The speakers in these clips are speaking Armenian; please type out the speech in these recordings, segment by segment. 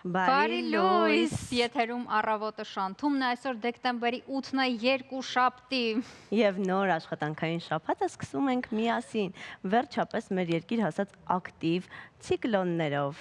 Բարի լույս, եթերում առավոտը շանթումն է, այսօր դեկտեմբերի 8-ն է, երկուշաբթի։ Եվ նոր աշխատանքային շաբաթը սկսում ենք միասին, վերջապես մեր երկիր հասած ակտիվ ցիկլոններով։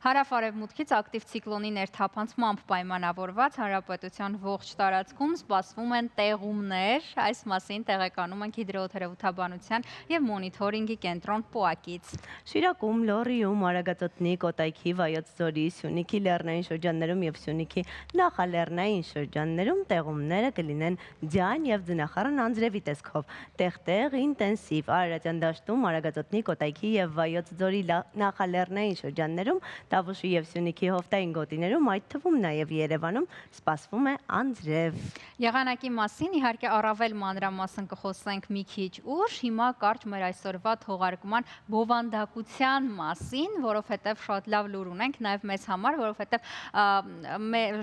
Հարավ-արևմուտքից ակտիվ ցիկլոնի ներթափանցմամբ պայմանավորված հանրապետության ողջ տարածքում սպասվում են տեղումներ, այս մասին տեղեկանում ենք հիդրոթերապևտաբանության և մոնիթորինգի կենտրոն ՊՕԱԿ-ից։ Շիրակում, Լոռիում, Արագածոտնի, Կոտայքի, Վայոց ձորի, Սյունիքի լեռնային շրջաններում և Սյունիքի նախալեռնային շրջաններում տեղումները կլինեն ձյան և ձնախառն անձրևի տեսքով, տեղ-տեղ ինտենսիվ, Արարատյան դաշտում, Արագածոտնի, Կոտայքի և Վայոց ձորի նախալեռնային շրջաններում, Տավուշի և Սյունիքի հովտային գոտիներում, այդ թվում նաև Երևանում սպասվում է անձրև։ Եղանակի մասին իհարկե առավել մանրամասն կխոսենք մի քիչ ուշ, հիմա կարճ մեր այսօրվա թողարկման բովանդակության մասին, որովհետև շատ լավ լուր ունենք նաև մեզ համար, որովհետև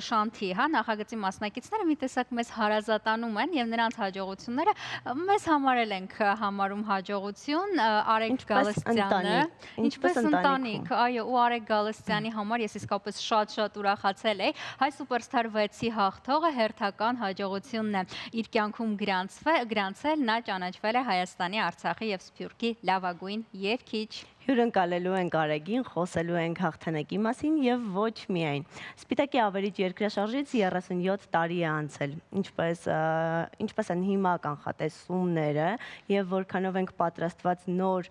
շանթի նախագծի մասնակիցները մի տեսակ մեզ հարազատանում են և նրանց հաջողությունները մեզ համար էլ ենք համարում հաջողություն, Արեգ Գալստյանը, ինչպես ընտանիք, այո, ու Արեգ Գալստյանի համար ես իսկապես շատ ուրախացել էի, հայ սուպերստար 6-ի հաղթողը հերթական հաջողությունն է իր կյանքում գրանցել, նա ճանաչվել է Հայաստանի, Արցախի և Սփյուռքի լավագույն երգիչ։ Հյուրընկալելու ենք Արեգին, խոսելու ենք հաղթանակի մասին և ոչ միայն։ Սպիտակի ավերիչ երկրաշարժից 37 տարի է անցել, ինչպես են հիմա կանխատեսումները և որքանով ենք պատրաստված նոր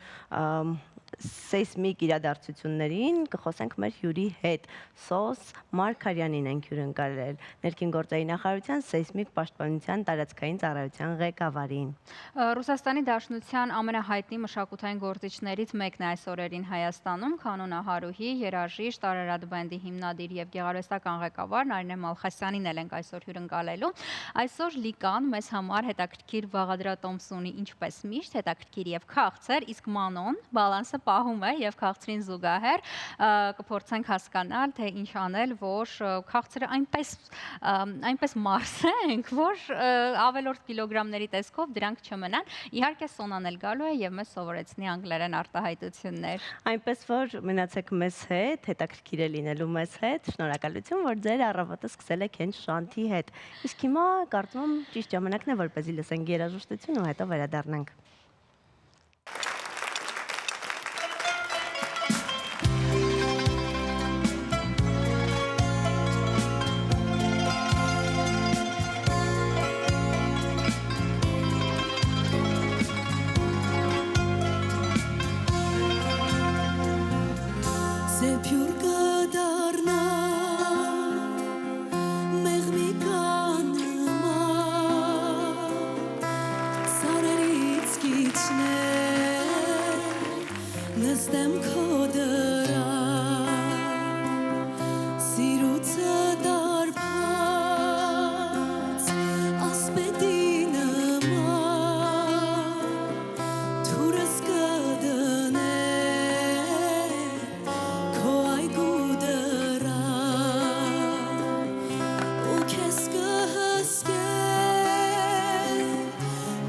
սեյսմիկ իրադարձություններին, կխոսենք մեր հյուրի հետ։ Սոս Մարգարյանին ենք հյուրընկալել, ներքին գործերի նախարարության սեյսմիկ պաշտպանության տարածքային ծառայության ղեկավարին։ Ռուսաստանի Դաշնության ամենահայտնի մշակութային գործիչներից մեկն է այս օրերին Հայաստանում, կանոնահարուհի, երաժիշտ, Արարատ բենդի հիմնադիր և գեղարվեստական ղեկավար Նարինե Մալխասյանին էլ ենք այսօր հյուրընկալելու։ Այսօր Լիկան մեզ համար հետաքրքիր բաղադրատոմս ունի, ինչպես միշտ, հետաքրքիր և քաղցր, իսկ Մանոն բալանսը պահում է և քաղցրին զուգահեռ կփորձենք հասկանալ, թե ինչ անել, որ քաղցրը այնպես մարսենք, որ ավելորդ կիլոգրամների տեսքով դրանք չմնան։ Իհարկե Սոնան էլ գալու է և մեզ սովորեցնի անգլերեն արտահայտություններ։ Այնպես որ մնացեք մեզ հետ, հետաքրքիր է լինելու մեզ հետ, շնորհակալություն, որ ձեր առավոտը սկսել եք հենց շանթի հետ։ Իսկ հիմա կարծում եմ ճիշտ ժամանակն է, որպեսզի լսենք երաժշտություն ու հետո վերադառնանք։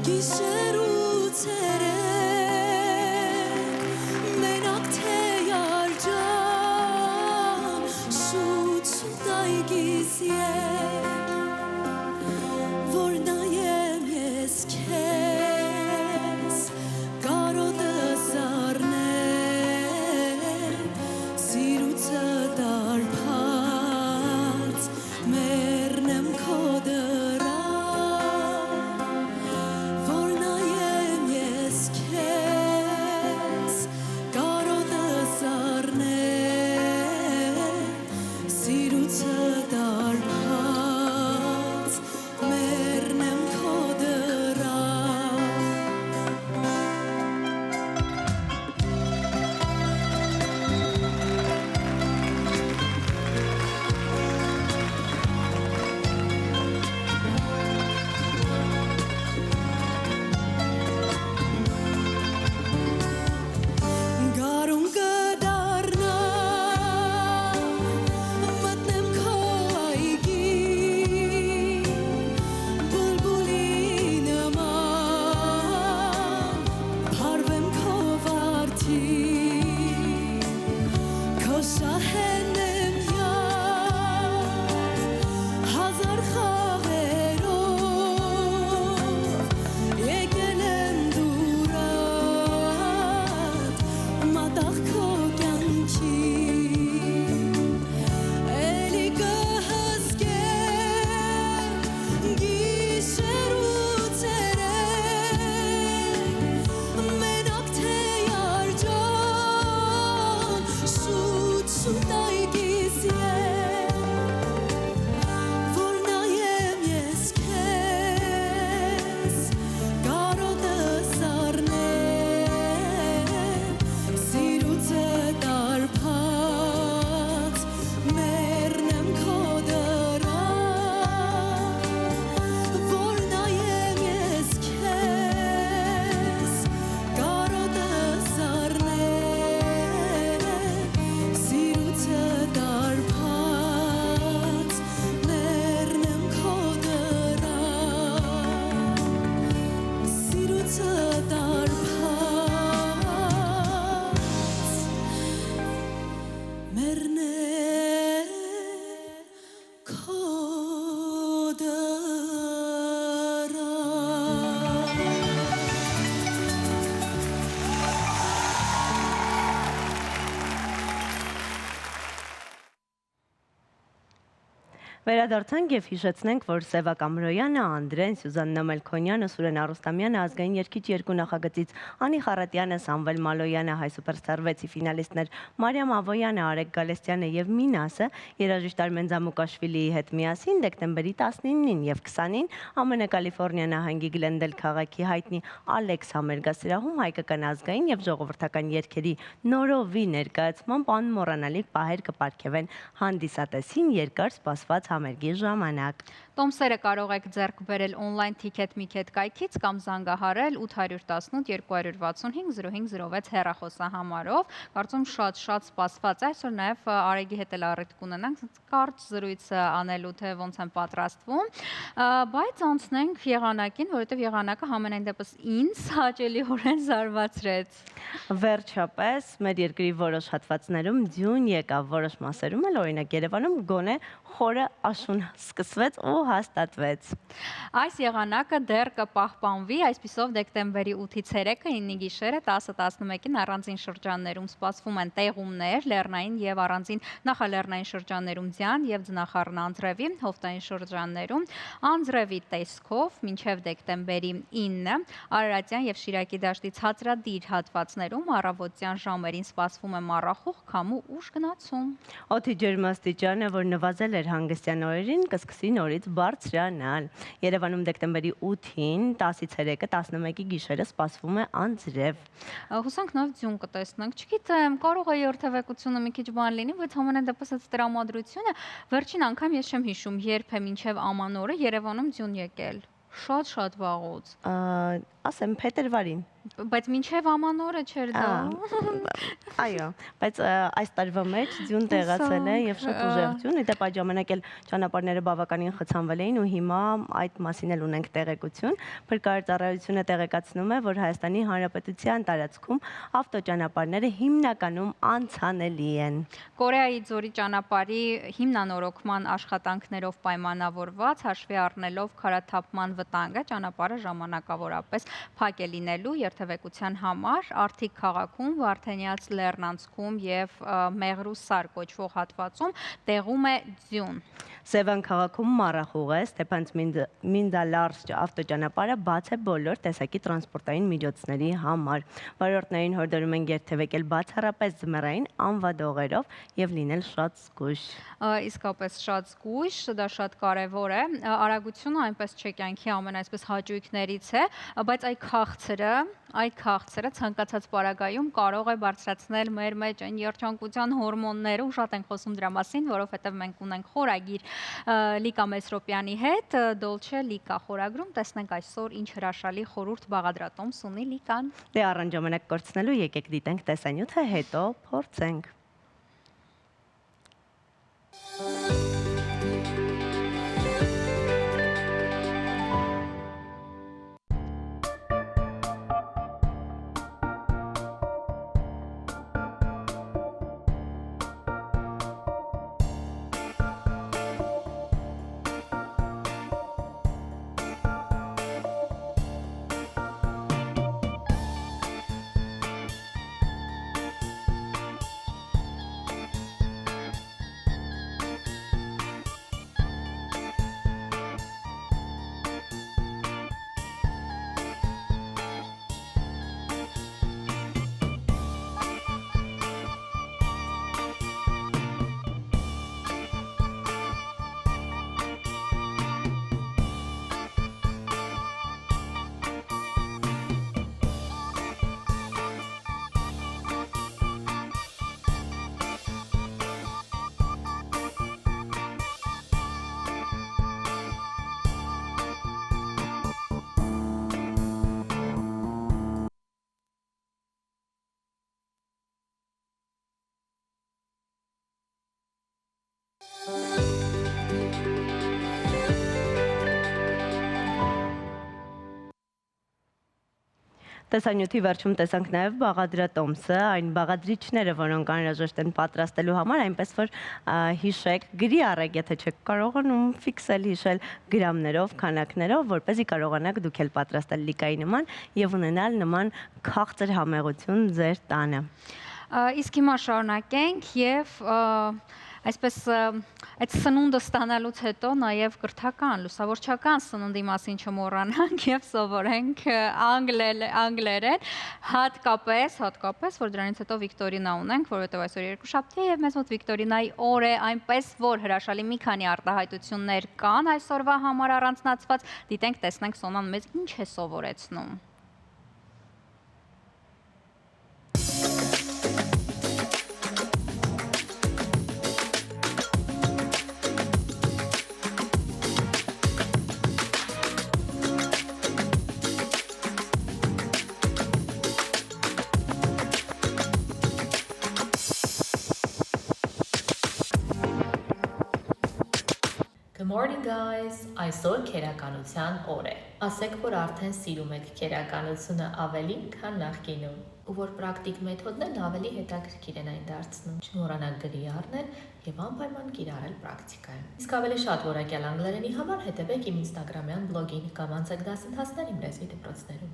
Գիշեր ու ցերեկ մենակ թե Վերադարձանք եւ հիշեցնենք, որ Սևա Կամրոյանը, Անդրեն, Սյուզաննա Մելքոնյանը, Սուրեն Արուստամյանը, ազգային երգիչ երկու նախագծից, Անի Խարատյանը, Սամվել Մալոյանը, Հայ Սուպերստար 6-ի ֆինալիստներ Մարիամ Ավոյանը, Արեգ Գալստյանը եւ Մինասը երաժիշտ Արմեն Զամուկաշվիլիի հետ միասին դեկտեմբերի 19-ին եւ 20-ին ԱՄՆ Կալիֆոռնիա նահանգի Գլենդել քաղաքի հայտնի Ալեքս համերգասրահում հայկական ազգային եւ ժողովրդական երգերի նորովի ներկայացմամբ անմոռանալի պահեր կպարգևեն հանդիսատեսին երկար սպասված համերգի ժամանակ։ Տոմսերը կարող եք ձեռք բերել on-line ticket-miket կայքից կամ զանգահարել 818 265 0506 հեռախոսահամարով։ Կարծում շատ սպասված այսօր նաև Արեգի հետ էլ առիթ կունենանք կարճ զրույց անելու թե ոնց են պատրաստվում, բայց անցնենք եղանակին, որովհետև եղանակը համենայն դեպս ինձ հաճելիորեն զարմացրեց։ Վերջապես մեր երկրի որոշ հատվածներում ձյուն եկավ, որոշ մասերում էլ օրինակ Երևանում գոնե խորը աշուն սկսվեց ու հաստատվեց։ Այս եղանակը դեռ կպահպանվի, այսպիսով դեկտեմբերի 8-ից 3-ը 9 գիշերը 10-11-ին առանձին շրջաններում սպասվում են տեղումներ, լեռնային եւ առանձին նախալեռնային շրջաններում ձյան եւ ձնախառն անձրևի, հովտային շրջաններում անձրևի տեսքով մինչեւ դեկտեմբերի 9-ը Արարատյան եւ Շիրակի դաշտի ցածրադիր հատվածներում առավոտյան ժամերին սպասվում է մառախուղ, քամու ուժ գնացում։ Օդի ջերմաստիճանը, որ նվազել էր հանգստյան օրերին, կսկսի նորից բարձրանալ։ Երևանում դեկտեմբերի 8-ին 10-ից 3-ը 11-ի գիշերը սպասվում է անձրև։ Հուսանք նաև ձյուն կտեսնենք։ Չգիտեմ, կարող է երթևեկությունը մի քիչ բան լինի, բայց համենայն դեպս այդ տրամադրությունը վերջին անգամ ես չեմ հիշում, երբ է մինչև ամանորը Երևանում ձյուն եկել։ Շատ վաղուց։ Ասեմ փետրվարին։ Բայց մինչև ամանորը չէր դա։ Այո, բայց այս տարվա մեջ ձյուն տեղացել է եւ շատ ուժեղ ձյուն, իդեպ այդ ժամանակ էլ ճանապարհները բավականին խցանվել էին ու հիմա այդ մասին էլ ունենք տեղեկություն։ Փրկարարծառայությունը տեղեկացնում է, որ Հայաստանի Հանրապետության տարածքում ավտոճանապարհները հիմնականում անցանելի են։ Կորեայի ձորի ճանապարհի հիմնանորոգման աշխատանքներով պայմանավորված հաշվի առնելով քարաթափման վտանգը ճանապարհը ժամանակավորապես փակ է լինելու երթևեկության համար Արթիկ քաղաքում, Վարդենյաց լեռնանցքում եւ Մեղրուսար կոչվող հատվածում տեղում է ձյուն։ Սևան քաղաքում մառախուղ է, Ստեփանց-Մինդալարսկ ավտոճանապարհը բաց է բոլոր տեսակի տրանսպորտային միջոցների համար։ Վարորդներին հորդորում են երթևեկել բացառապես ձմեռային անվադողերով եւ լինել շատ զգույշ։ Իսկապես շատ զգույշ, դա շատ կարևոր է։ Արագությունը այնպես չէ կյանքի ամենայսպես հաճույքներից է, բայց այդ քաղցրը ցանկացած պարագայում կարող է բարձրացնել մեր մեջ այն երջանկության հորմոնները, ու շատ ենք խոսում դրա մասին, որովհետև մենք ունենք խորագիր Լիկա Մեսրոպյանի հետ, Dolce Lika խորագրում, տեսնենք այսօր ինչ հրաշալի խորհուրդ բաղադրատոմս ունի Լիկան։ Դե առանց ժամանակ կորցնելու եկեք դիտենք տեսանյութը, հետո փորձենք։ Տեսանյութի վերջում տեսանք նաև բաղադրատոմսը, այն բաղադրիչները, որոնք անհրաժեշտ են պատրաստելու համար, այնպես որ հիշեք, գրի առեք, եթե չեք կարողանում ֆիքսել հիշել գրամներով, քանակներով, որպեսզի կարողանաք դուք էլ պատրաստել Լիկայի նման եւ ունենալ նման քաղցր համեղություն ձեր տանը։ Իսկ հիմա շարունակենք եւ այսպես այդ սնունդը ստանալուց հետո նաև կրթական, լուսավորչական սննդի մասին չմոռանանք եւ սովորենք անգլերեն, հատկապես, որ դրանից հետո վիկտորինա ունենք, որովհետեւ այսօր երկուշաբթի է եւ մեզ մոտ վիկտորինայի օր է, այնպես որ հրաշալի մի քանի արտահայտություններ կան այսօրվա համար առանձնացված, դիտենք, տեսնենք Սոնան մեզ ինչ է սովորեցնում։ Good morning guys, այսօր քերականության օր է։ Ասեք, որ արդեն սիրում եք քերականությունը ավելին, քան նախկինում, ու որ պրակտիկ մեթոդներն ավելի հետաքրքիր են այն դարձնում։ Չմոռանաք գրի առնել եւ անպայման կիրառել պրակտիկայում։ Իսկ ավելի շատ որակյալ անգլերենի համար հետևեք իմ Instagram-յան բլոգին կամ անցեք դասընթացներ իմ լեզվի դպրոցներում։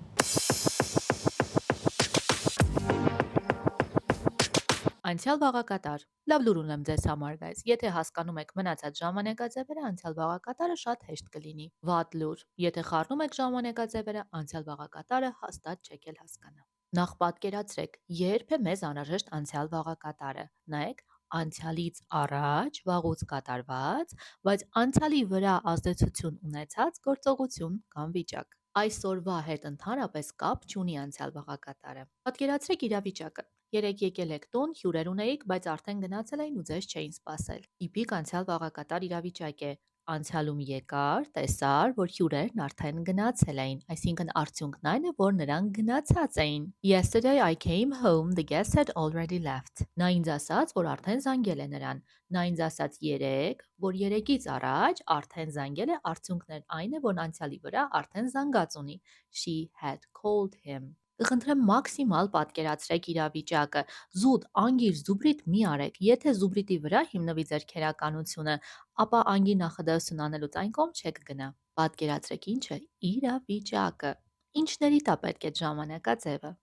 Անցյալ վաղակատար։ Լավ լուր ունեմ ձեզ համար, guys։ Եթե հասկանում եք մնացած ժամանակաձևերը, անցյալ վաղակատարը շատ հեշտ կլինի։ Վատ լուր։ Եթե խառնում եք ժամանակաձևերը, անցյալ վաղակատարը հաստատ չեք էլ հասկանա։ Նախ պատկերացրեք, երբ է մեզ անհրաժեշտ անցյալ վաղակատարը։ Նայեք, անցյալից առաջ վաղուց կատարված, բայց անցյալի վրա ազդեցություն ունեցած գործողություն կամ վիճակ։ Այսօրվա հետ ընդհանրապես կապ չունի անցյալ վաղակատարը։ Պատկերացրեք իրավիճակը։ Երեք եկել եք տուն, հյուրեր ունեիք, բայց արդեն գնացել էին ու ձեզ չէին սպասել։ Տիպիկ անցյալ վաղակատար իրավիճակ է։ Անցյալում եկար, տեսար, որ հյուրերն արդեն գնացել էին, այսինքն արդյունքն այն է, որ նրանք գնացած էին։ Yesterday I came home, the guest had already left. Նա ինձ ասաց, որ արդեն զանգել է նրան։ Նա ինձ ասաց երեք, որ երեկից առաջ արդեն զանգել է, արդյունքն այն է, որ անցյալի վրա արդեն զանգած ունի։ She had called him. Կխնդրեմ մաքսիմալ պատկերացրեք իրավիճակը, զուտ, անգիր, զուբրիտ մի արեք, եթե զուբրիտի վրա հիմնվի ձեր քերականությունը, ապա անգի նախադասություն անելուց այն կողմ չեք գնա, պատկերացրեք ինչ է իրավիճակը, ինչների տա պետք է ժամանակաձևը։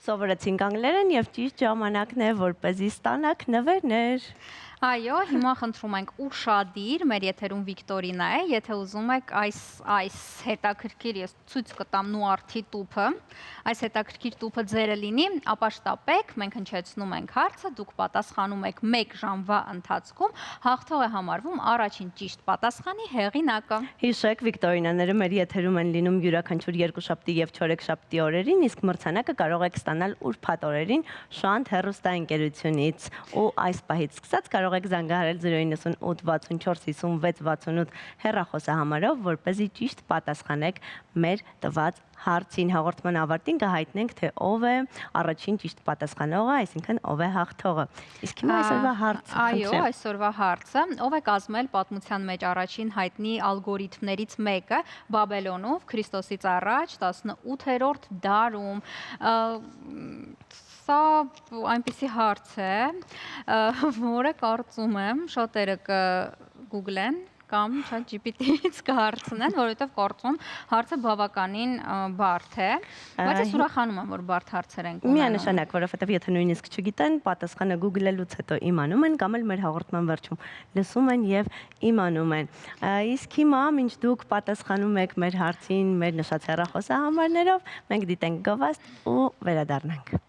Սովորեցինք անգլերեն եւ ճիշտ ժամանակն է, որպեսզի ստանաք նվերներ։ Այո, հիմա խնդրում ենք ուշադիր, մեր եթերում Վիկտորինա է, եթե ուզում եք այս հետաքրքիր, ես ցույց կտամ նուարդի տուփը, այս հետաքրքիր տուփը ձերը լինի, ապա շտապեք, մենք հնչեցնում ենք հարցը, դուք պատասխանում եք 1 ժամվա ընթացքում, հաղթող է համարվում առաջին ճիշտ պատասխանի հեղինակը։ Հիշեք, Վիկտորինաները մեր եթերում են լինում յուրաքանչյուր երկուշաբթի եւ չորեքշաբթի օրերին, իսկ մրցանակը կարող եք ստանալ ուրբաթ օրերին Շանթ հեռուստաընկերությունից, ու այս պահից սկսած կարող եք զանգահարել 098 64 56 68 հեռախոսահամարով, որպեսզի ճիշտ պատասխանեք մեր տված հարցին։ Հաղորդման ավարտին կհայտնենք, թե ով է առաջին ճիշտ պատասխանողը, այսինքն ով է հաղթողը։ Իսկ հիմա այսօրվա հարցը։ Այո, այսօրվա հարցը, ով է կազմել պատմության մեջ առաջին հայտնի ալգորիթմներից մեկը Բաբելոնով Քրիստոսից առաջ 18-րդ դարում։ Սա այնպիսի հարց է, որը կարծում եմ շատերը կգուգլեն կամ ChatGPT-ից կհարցնեն, որովհետև կարծում հարցը բավականին բարդ է, բայց ես ուրախանում եմ, որ բարդ հարցեր են ունենում։ Միանշանակ, որովհետև եթե նույնիսկ չգիտեն, պատասխանը գուգլելուց հետո իմանում են կամ էլ մեր հաղորդման վերջում լսում են եւ իմանում են։ Իսկ հիմա, մինչ դուք պատասխանում եք մեր հարցին, մեր նշած հեռախոսահամարներով, մենք դիտենք գովաստ ու վերադառնանք։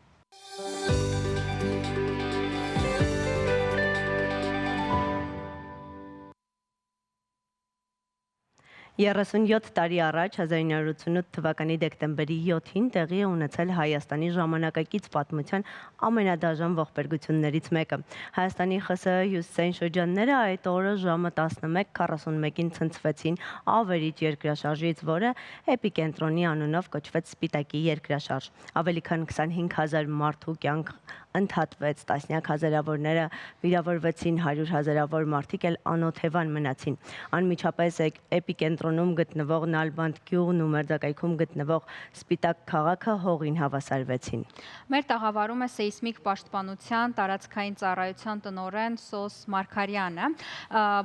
37 տարի առաջ 1988 թվականի դեկտեմբերի 7-ին տեղի է ունեցել Հայաստանի ժամանակակից պատմության ամենադաժան ողբերգություններից մեկը։ Հայաստանի ԽՍՀ հյուսիսային շրջանները այդ օրը ժամը 11:41-ին ցնցվեցին ավերիչ երկրաշարժից, որը էպիկենտրոնի անունով կոչվեց Սպիտակի երկրաշարժ։ Ավելի քան 25,000 մարդու կյանք ընդհատվեց, տասնյակ հազարավորները վիրավորվեցին, 100 հազարավոր մարդիկ էլ անօթևան մնացին։ Անմիջապես էպիկենտրոնի կենտրոնում գտնվող Նալբանդ գյուղն ու մերձակայքում գտնվող Սպիտակ քաղաքը հողին հավասարվեցին։ Մեր տաղավարում է սեյսմիկ պաշտպանության տարածքային ծառայության տնօրեն Սոս Մարգարյանը։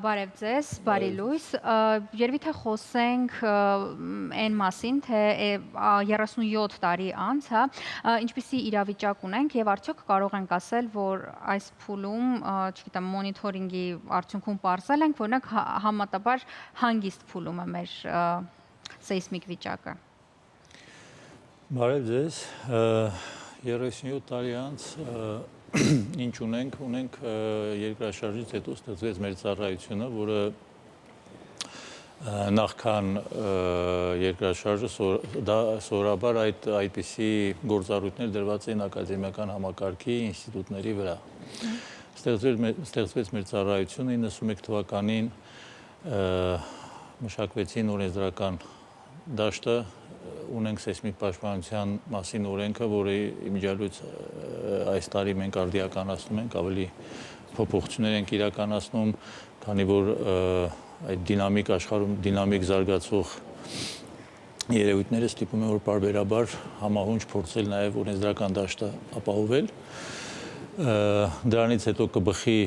Բարև ձեզ, բարի լույս։ Երևի թե խոսենք այն մասին, թե 37 տարի անց, ինչպիսի իրավիճակ ունենք եւ արդյոք կարող ենք ասել, որ այս փուլում, չգիտեմ, մոնիթորինգի արդյունքում պարզել ենք, որոնք համատաբար հանգիստ փուլում է մեր սեյսմիկ վիճակը։ Բարև ձեզ, 37 տարի անց ինչ ունենք երկրաշարժից հետո ստեղծվեց մեր ծառայությունը, որը նախքան երկրաշարժը սովորաբար այդպիսի գործառույթներ դրված էին ակադեմիական համակարգի ինստիտուտների վրա։ Ստեղծվեց մեր ծառայությունը 91 թվականին մշակվեցին օրենսդրական դաշտը, ունենք սեյսմիկ պաշտպանության մասին օրենքը, որի իմիջիայլոց այս տարի մենք արդիականացնում ենք, ավելի փոփոխություններ ենք իրականացնում, քանի որ այդ դինամիկ աշխարհում դինամիկ զարգացող երևույթները ստիպում են որ պարբերաբար համահունչ փորձել նաև օրենսդրական դաշտը ապահովել։ Դրանից հետո կբխի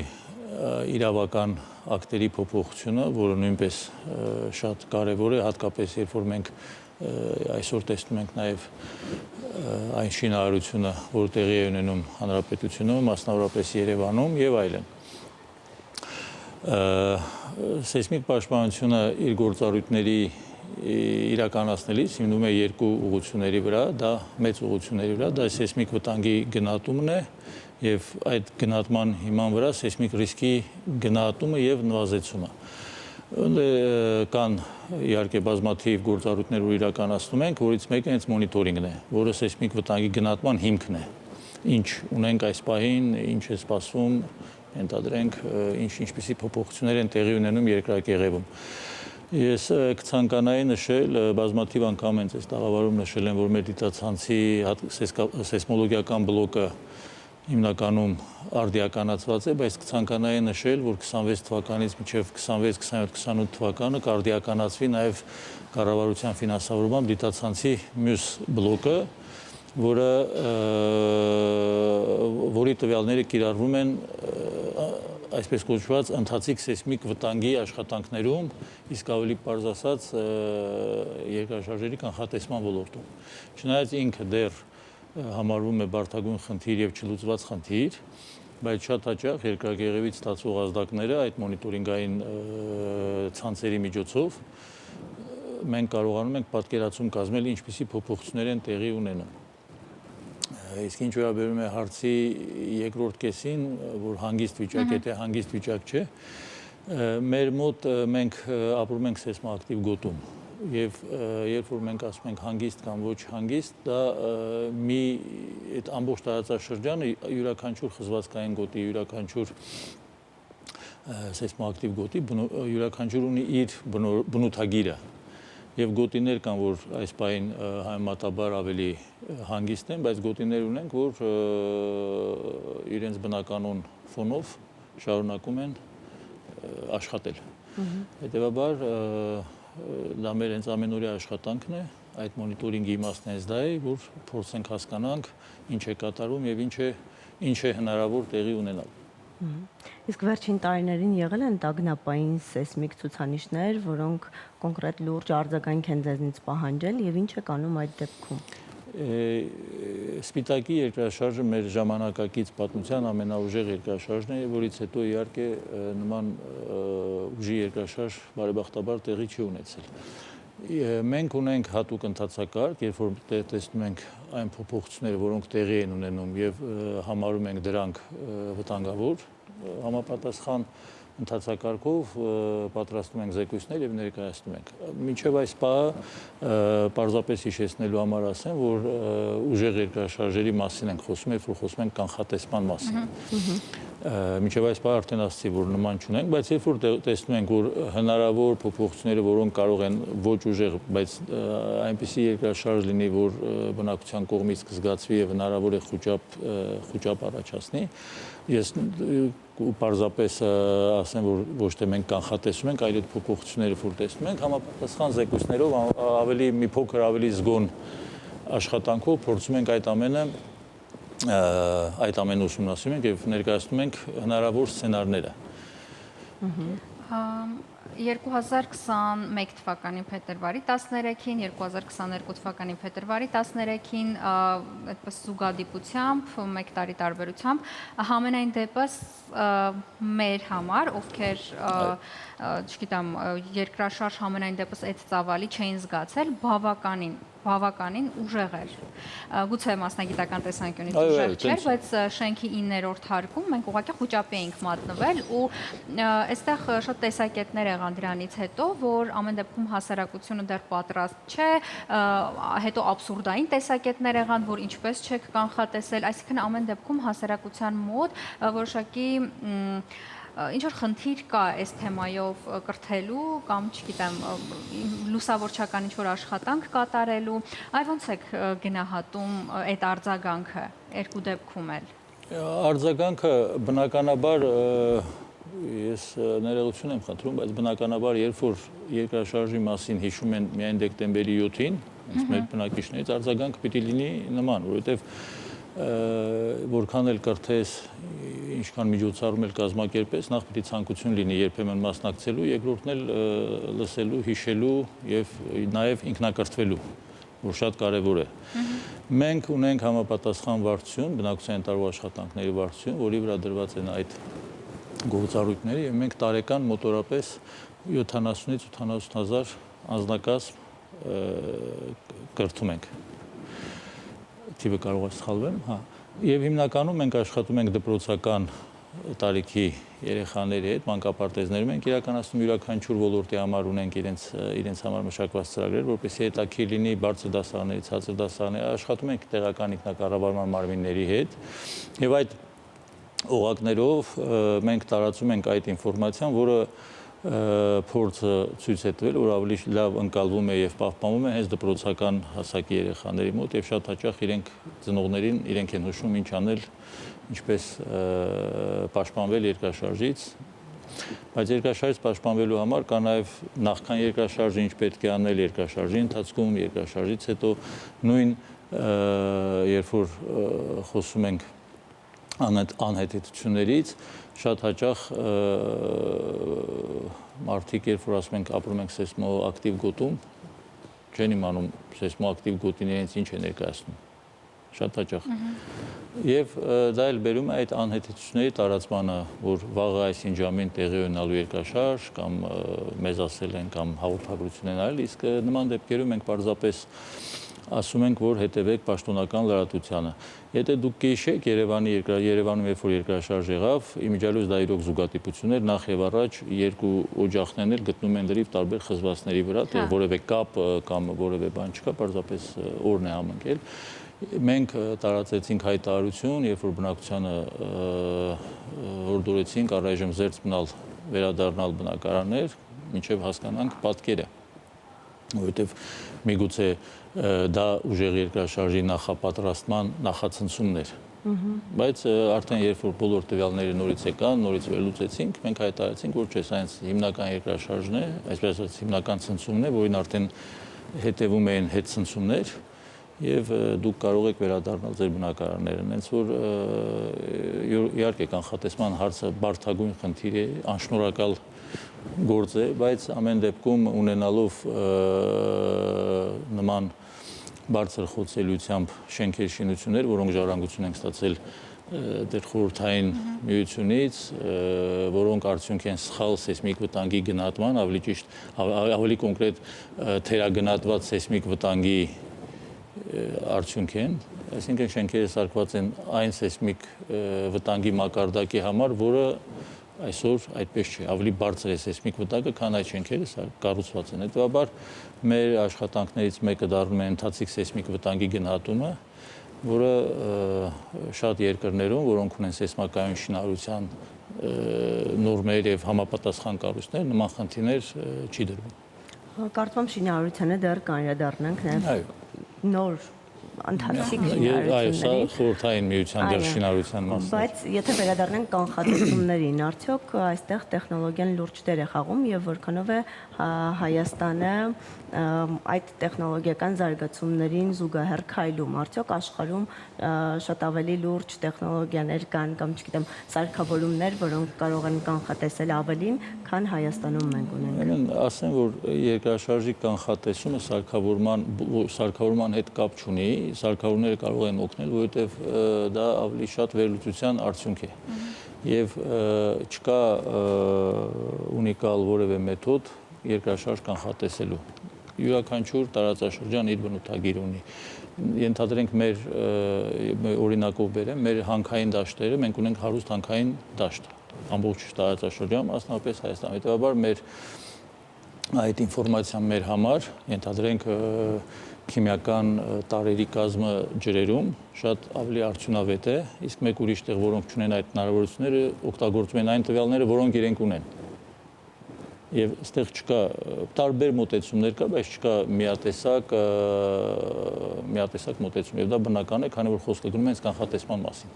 իրավական ակտերի փոփոխությունը, որը նույնպես շատ կարևոր է, հատկապես երբ որ մենք այսօր տեսնում ենք նաև այն շինարարությունը, որ տեղի է ունենում հանրապետությունում, մասնավորապես Երևանում եւ այլն։ Սեյսմիկ պաշտպանությունը իր գործառույթների իրականացնելիս հիմնում է երկու ուղղությունների վրա, դա մեծ ուղղությունների վրա, դա սեյսմիկ վտանգի գնահատումն է եւ այդ գնահատման հիման վրա սեյսմիկ ռիսկի գնահատումը եւ նվազեցումը։ Կան իհարկե բազմաթիվ գործառույթներ, որ իրականացնում ենք, որից մեկը հենց մոնիթորինգն է, որը սեյսմիկ վտանգի գնահատման հիմքն է։ Ինչ ունենք այս պահին, ինչ է սպասվում, ենթադրենք, ինչպիսի փոփոխություններ են տեղի ունենում երկրակեղևում։ Ես կցանկանայի նշել, բազմաթիվ անգամ հենց այս տաղավարում նշել եմ, որ մեր դիտացանցի սեյսմոլոգիական բլոկը հիմնականում արդիականացված է, բայց կցանկանայի նշել, որ 26 թվականից մինչև 26, 27, 28 թվականը կարդիականացվի նաև կառավարության ֆինանսավորմամբ դիտացանցի մյուս բլոկը, որի տվյալները կիրառվում են այսպես կոչված ընթացիկ սեյսմիկ վտանգի աշխատանքներում, իսկ ավելի պարզ ասած երկրաշարժերի կանխատեսման ոլորտում։ Չնայած ինքը դեռ համարվում է բարդագույն խնդիր եւ չլուծված խնդիր, բայց շատ հաճախ երկրակեղևից ստացվող ազդակները այդ մոնիտորինգային ցանցերի միջոցով մենք կարողանում ենք պատկերացում կազմել ինչպիսի փոփոխություններ են տեղի ունենում։ Իսկ ինչ վերաբերում է հարցի երկրորդ կեսին, որ հանգիստ վիճակ է, թե հանգիստ վիճակ չէ, մեր մոտ մենք ապրում ենք սեյսմոակտիվ գոտում եւ երբ որ մենք ասում ենք հանգիստ կամ ոչ հանգիստ, դա մի այդ ամբողջ տարածաշրջանը յուրաքանչյուր խզվածքային գոտի, յուրաքանչյուր սեյսմոակտիվ գոտի յուրաքանչյուր ունի իր բնութագիրը եւ գոտիներ կան, որ այս պահին համեմատաբար ավելի հանգիստ են, բայց գոտիներ ունենք, որ իրենց բնականon ֆոնով շարունակում են աշխատել։ Հետևաբար դա մեր հենց ամենօրյա աշխատանքն է, այդ մոնիտորինգի իմաստն հենց դա է, որ փորձենք հասկանանք ինչ է կատարվում եւ ինչ է հնարավոր տեղի ունենալ։ Իսկ վերջին տարիներին եղել են տագնապային սեյսմիկ ցուցանիշներ, որոնք կոնկրետ լուրջ արձագանք են ձեզնից պահանջել եւ ինչ եք անում այդ դեպքում։ Սպիտակի երկրաշարժը մեր ժամանակակից պատմության ամենաուժեղ երկրաշարժն է, որից հետո իհարկե նման ուժի երկրաշարժ բարեբախտաբար տեղի չի ունեցել։ Մենք ունենք հատուկ ընթացակարգ, երբ որ տեսնում ենք այն փոփոխությունները, որոնք տեղի են ունենում եւ համարում ենք դրանք վտանգավոր, համապատասխան ընթացակարգով պատրաստում ենք զեկույցներ եւ ներկայացնում ենք։ Մինչեւ այս պահը պարզապես հիշեցնելու համար ասեմ, որ ուժեղ երկրաշարժերի մասին ենք խոսում, երբ որ խոսում ենք կանխատեսման մասին։ Մինչև այս բանը արդեն ասացի, որ նման չունենք, բայց երբ որ տեսնում ենք, որ հնարավոր փոփոխությունները, որոնք կարող են ոչ ուժեղ, բայց այնպիսի երկրաշարժ լինի, որ բնակության կողմից կզգացվի եւ հնարավոր է խոճապ առաջացնի, ես պարզապես ասեմ, որ ոչ թե մենք կանխատեսում ենք, այլ այդ փոփոխությունները որ տեսնում ենք, համապատասխան զեկույցներով ավելի մի փոքր ավելի զգոն աշխատանքով փորձում ենք այդ ամենը ուսումնասիրում ենք եւ ներկայացնում ենք հնարավոր սցենարները։ 2021 թվականի փետրվարի 13-ին, 2022 թվականի փետրվարի 13-ին այդպես զուգադիպությամբ, 1 տարի տարբերությամբ, համենայն դեպս մեր համար, ովքեր, չգիտեմ, երկրաշարժ համենայն դեպս այդ ծավալի չէին զգացել, բավականին ուժեղ էր։ Գուցե մասնագիտական տեսանկյունից ուժեղ չէր, բայց շենքի 9-րդ հարկում մենք ուղղակի խոճապի էինք մատնվել ու այստեղ շատ տեսակետներ եղան դրանից հետո, որ ամեն դեպքում հասարակությունը դեռ պատրաստ չէ, հետո աբսուրդային տեսակետներ եղան, որ ինչպես չեք կանխատեսել, այսինքն ամեն դեպքում հասարակության մոտ որոշակի ինչ-որ խնդիր կա այս թեմայով կրթելու կամ, չգիտեմ, լուսավորչական ինչ-որ աշխատանք կատարելու, այ ոնց եք գնահատում այդ արձագանքը երկու դեպքում էլ։ Արձագանքը բնականաբար ես ներողություն եմ խնդրում, բայց բնականաբար երբ որ երկրաշարժի մասին հիշում են միայն դեկտեմբերի 7-ին, մեր բնակիչներից արձագանքը պիտի լինի նման, որովհետև որքան էլ կրթես, ինչքան միջոցառում էլ կազմակերպես, նախ պիտի ցանկություն լինի երբեմն մասնակցելու, երկրորդն էլ լսելու, հիշելու եւ նաեւ ինքնակրթվելու, որ շատ կարեւոր է։ Մենք ունենք համապատասխան վարչություն, բնակության տարվա աշխատանքների վարչություն, որի վրա դրված են այդ գործառույթները եւ մենք տարեկան մոտորապես 70-ից 80,000 անձնակազմ կրթում ենք։ Թիվը կարող է սխալվեմ, հա։ Եվ հիմնականում մենք աշխատում ենք դպրոցական տարիքի երեխաների հետ, մանկապարտեզներում ենք իրականացնում յուրաքանչյուր ոլորտի համար ունենք իրենց համար մշակված ծրագրեր, որպեսզի հետաքրքիր լինի բարձր դասարաններից ցածր դասարաններ, աշխատում ենք տեղական ինքնակառավարման մարմինների հետ եւ այդ օղակներով մենք տարածում ենք այդ ինֆորմացիան, որը փորձը ցույց է տվել, որ ավելի լավ ընկալվում է եւ պահպանվում է հենց դպրոցական հասակի երեխաների մոտ եւ շատ հաճախ իրենք ծնողներին իրենք են հուշում ինչ անել, ինչպես պաշտպանվել երկրաշարժից, բայց երկրաշարժից պաշտպանվելու համար կա նաեւ նախքան երկրաշարժը ինչ պետք է անել երկրաշարժի ընթացքում, երկրաշարժից հետո նույն երբ որ խոսում ենք անհետեցություններից շատ հաճախ մարդիկ երբ որ ասում ենք ապրում ենք սեյսմոակտիվ գոտում չեն իմանում սեյսմոակտիվ գոտին իրենց ինչ է ներկայացնում շատ հաճախ եւ դա էլ բերում է այդ անհետեցությունների տարածմանը որ վաղը այսին ժամին տեղի ունենալու երկրաշարժ կամ մեզ ասել են կամ հաղորդագրություն են արել իսկ նման դեպքերում մենք պարզապես ասում ենք, որ հետևեք պաշտոնական լրատվությանը։ Եթե դուք գիշեք Երևանում երբ որ երկրաշարժ եղավ, իմիջիալույս դա իրոք զուգադիպություն էր, նախ եւ առաջ երկու օջախներն էլ գտնում են լրիվ տարբեր խզվածների վրա, թե որևէ կապ կամ որևէ բան չկա, պարզապես օրն է համընկել։ Մենք տարածեցինք հայտարարություն, երբ որ բնակչությանը հորդորեցինք առայժմ զերծ մնալ վերադառնալ բնակարաններ, մինչև հասկանանք պատկերը, որովհետև միգուցե դա ուժեղ երկրաշարժի նախապատրաստման նախացնցումն էր, բայց արդեն երբ որ բոլոր տվյալները նորից եկան, նորից վերլուծեցինք, մենք հայտարարեցինք, որ չէ, սա հիմնական երկրաշարժն է, այսպես ասած հիմնական ցնցումն է, որին արդեն հետևում էին հետցնցումներ եւ դուք կարող եք վերադառնալ ձեր բնակարանները, հենց որ իհարկե կանխատեսման հարցը բարդագույն խնդիր է, անշնորհակալ գործ է, բայց ամեն դեպքում ունենալով նման բարձր խոցելիությամբ շենքեր շինություններ, որոնք ժառանգություն են ստացել դեր խորհրդային միությունից, որոնք արդյունք են սխալ սեյսմիկ վտանգի գնահատման, ավելի ճիշտ, ավելի կոնկրետ թերագնահատված սեյսմիկ վտանգի արդյունք են, այսինքն շենքերը սարքված են այն սեյսմիկ վտանգի մակարդակի համար, որը այսօր այդպես չէ, ավելի բարձր է սեյսմիկ վտանգը, քան այդ շենքերը կառուցված են։ Հետևաբար մեր աշխատանքներից մեկը դառնում է ընթացիկ սեյսմիկ վտանգի գնահատումը, որը շատ երկրներում, որոնք ունեն սեյսմակայուն շինարարության նորմեր եւ համապատասխան կառույցներ, նման խնդիրներ չի դրվում։ Կարծում եմ շինարարությանը դեռ կանրադառնանք նաև նոր ընթացիկ Այո, սա շինարարությունների։ խորհրդային միության դեռ շինարարության մասն է։ Բայց եթե վերադառնանք կանխատեսումներին, արդյոք այստեղ տեխնոլոգիան լուրջ դեր է խաղում եւ որքանով է Հայաստանը այդ տեխնոլոգիական զարգացումներին զուգահեռ քայլում, արդյոք աշխարհում շատ ավելի լուրջ տեխնոլոգիաներ կան կամ չգիտեմ, սարքավորումներ, որոնք կարող են կանխատեսել ավելին, քան Հայաստանում մենք ունենք։ Ուրեմն ասեմ, որ երկրաշարժի կանխատեսումը սարքավորման հետ կապ չունի, սարքավորումները կարող են օգնել, որովհետև դա ավելի շատ վերլուծության արդյունք է։ Եվ չկա ունիկալ որևէ մեթոդ երկրաշարժ կանխատեսելու։ Յուրաքանչյուր տարածաշրջան իր բնութագիր ունի։ Ենթադրենք մեր օրինակով բերեմ, մեր հանքային դաշտերը, մենք ունենք հարուստ հանքային դաշտ ամբողջ տարածաշրջանում, մասնավորապես Հայաստանում։ Հետևաբար մեր այդ ինֆորմացիան մեր համար, ենթադրենք քիմիական տարերի կազմը ջրերում շատ ավելի արդյունավետ է, իսկ մեկ ուրիշ տեղ, որոնք չունեն այդ հնարավորությունները, օգտագործում են այն տվյալները, որոնք իրենք ունեն։ Եվ այստեղ չկա տարբեր մոտեցումներ կա, բայց չկա միատեսակ մոտեցում, եւ դա բնական է, քանի որ խոսքը գնում է հենց կանխատեսման մասին։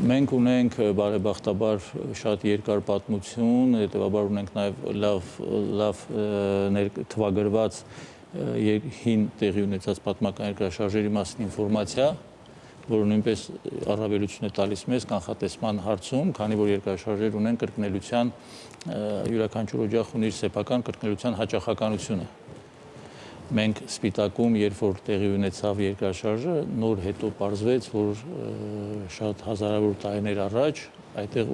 Մենք ունենք բարեբախտաբար շատ երկար պատմություն, հետեւաբար ունենք նաեւ լավ թվագրված հին տեղի ունեցած պատմական երկրաշարժերի մասին ինֆորմացիա, որը նույնպես առավելություն է տալիս մեզ կանխատեսման հարցում, քանի որ երկրաշարժեր ունեն կրկնելիության յուրաքանչյուր օջախ ունի իր սեփական կրկնելիության հաճախականությունը։ Մենք Սպիտակում, երբ որ տեղի ունեցավ երկրաշարժը, նոր հետո պարզվեց, որ շատ հազարավոր տարիներ առաջ այդտեղ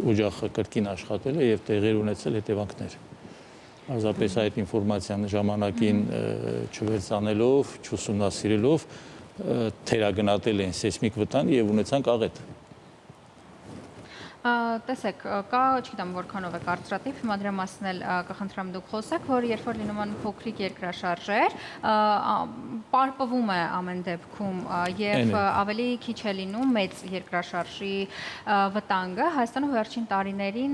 օջախը կրկին աշխատել է եւ տեղեր ունեցել հետևանքներ։ Պարզապես այդ ինֆորմացիան ժամանակին չվերցանելով, չուսումնասիրելով թերագնահատել են սեյսմիկ վտանգ եւ ունեցանք աղետ։ Տեսեք, կա, չգիտեմ որքանով է կարծրատիպ, հիմա դրա մասին էլ կխնդրեմ դուք խոսեք, որ երբ որ լինում են փոքրիկ երկրաշարժեր, պարպվում է ամեն դեպքում եւ ավելի քիչ է լինում մեծ երկրաշարժի վտանգը։ Հայաստանում վերջին տարիներին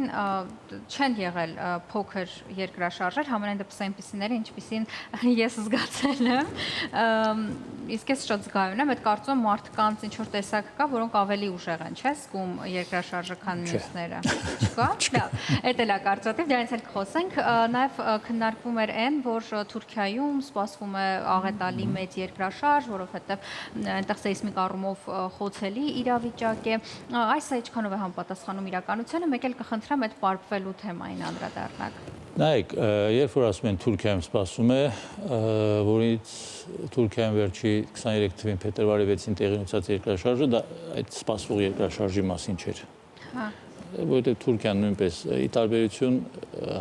չեն եղել փոքր երկրաշարժեր, համենայն դեպս այնպիսիները, ինչպիսին ես զգացել եմ։ Իսկ ես շատ զգայուն եմ, այդ կարծում եմ մարդկանց ինչ որ տեսակ կա, որոնք ավելի ուժեղ են, չէ՞, զգում երկրաշարժը, քան մյուսները։ Չկա։ Լավ, այդ էլ է կարծրատիպ, դրանից էլ կխոսենք։ Նաև քննարկվում էր այն, որ Թուրքիայում սպասվում է աղետալի մեծ երկրաշարժ, որովհետև այնտեղ սեյսմիկ առումով խոցելի իրավիճակ է։ Այս ինչքանով է համապատասխանում իրականությանը, մեկ էլ կխնդրեմ այդ պարփվելու թեմային անդրադառնալ։ Նայեք, երբ որ ասում են Թուրքիայում սպասում է, որից Թուրքիայում վերջի 23 թվին փետրվարի 6-ին տեղի ունեցած երկրաշարժը, դա այդ սպասվող երկրաշարժի մասին չէր։ Որովհետև Թուրքիան նույնպես ի տարբերություն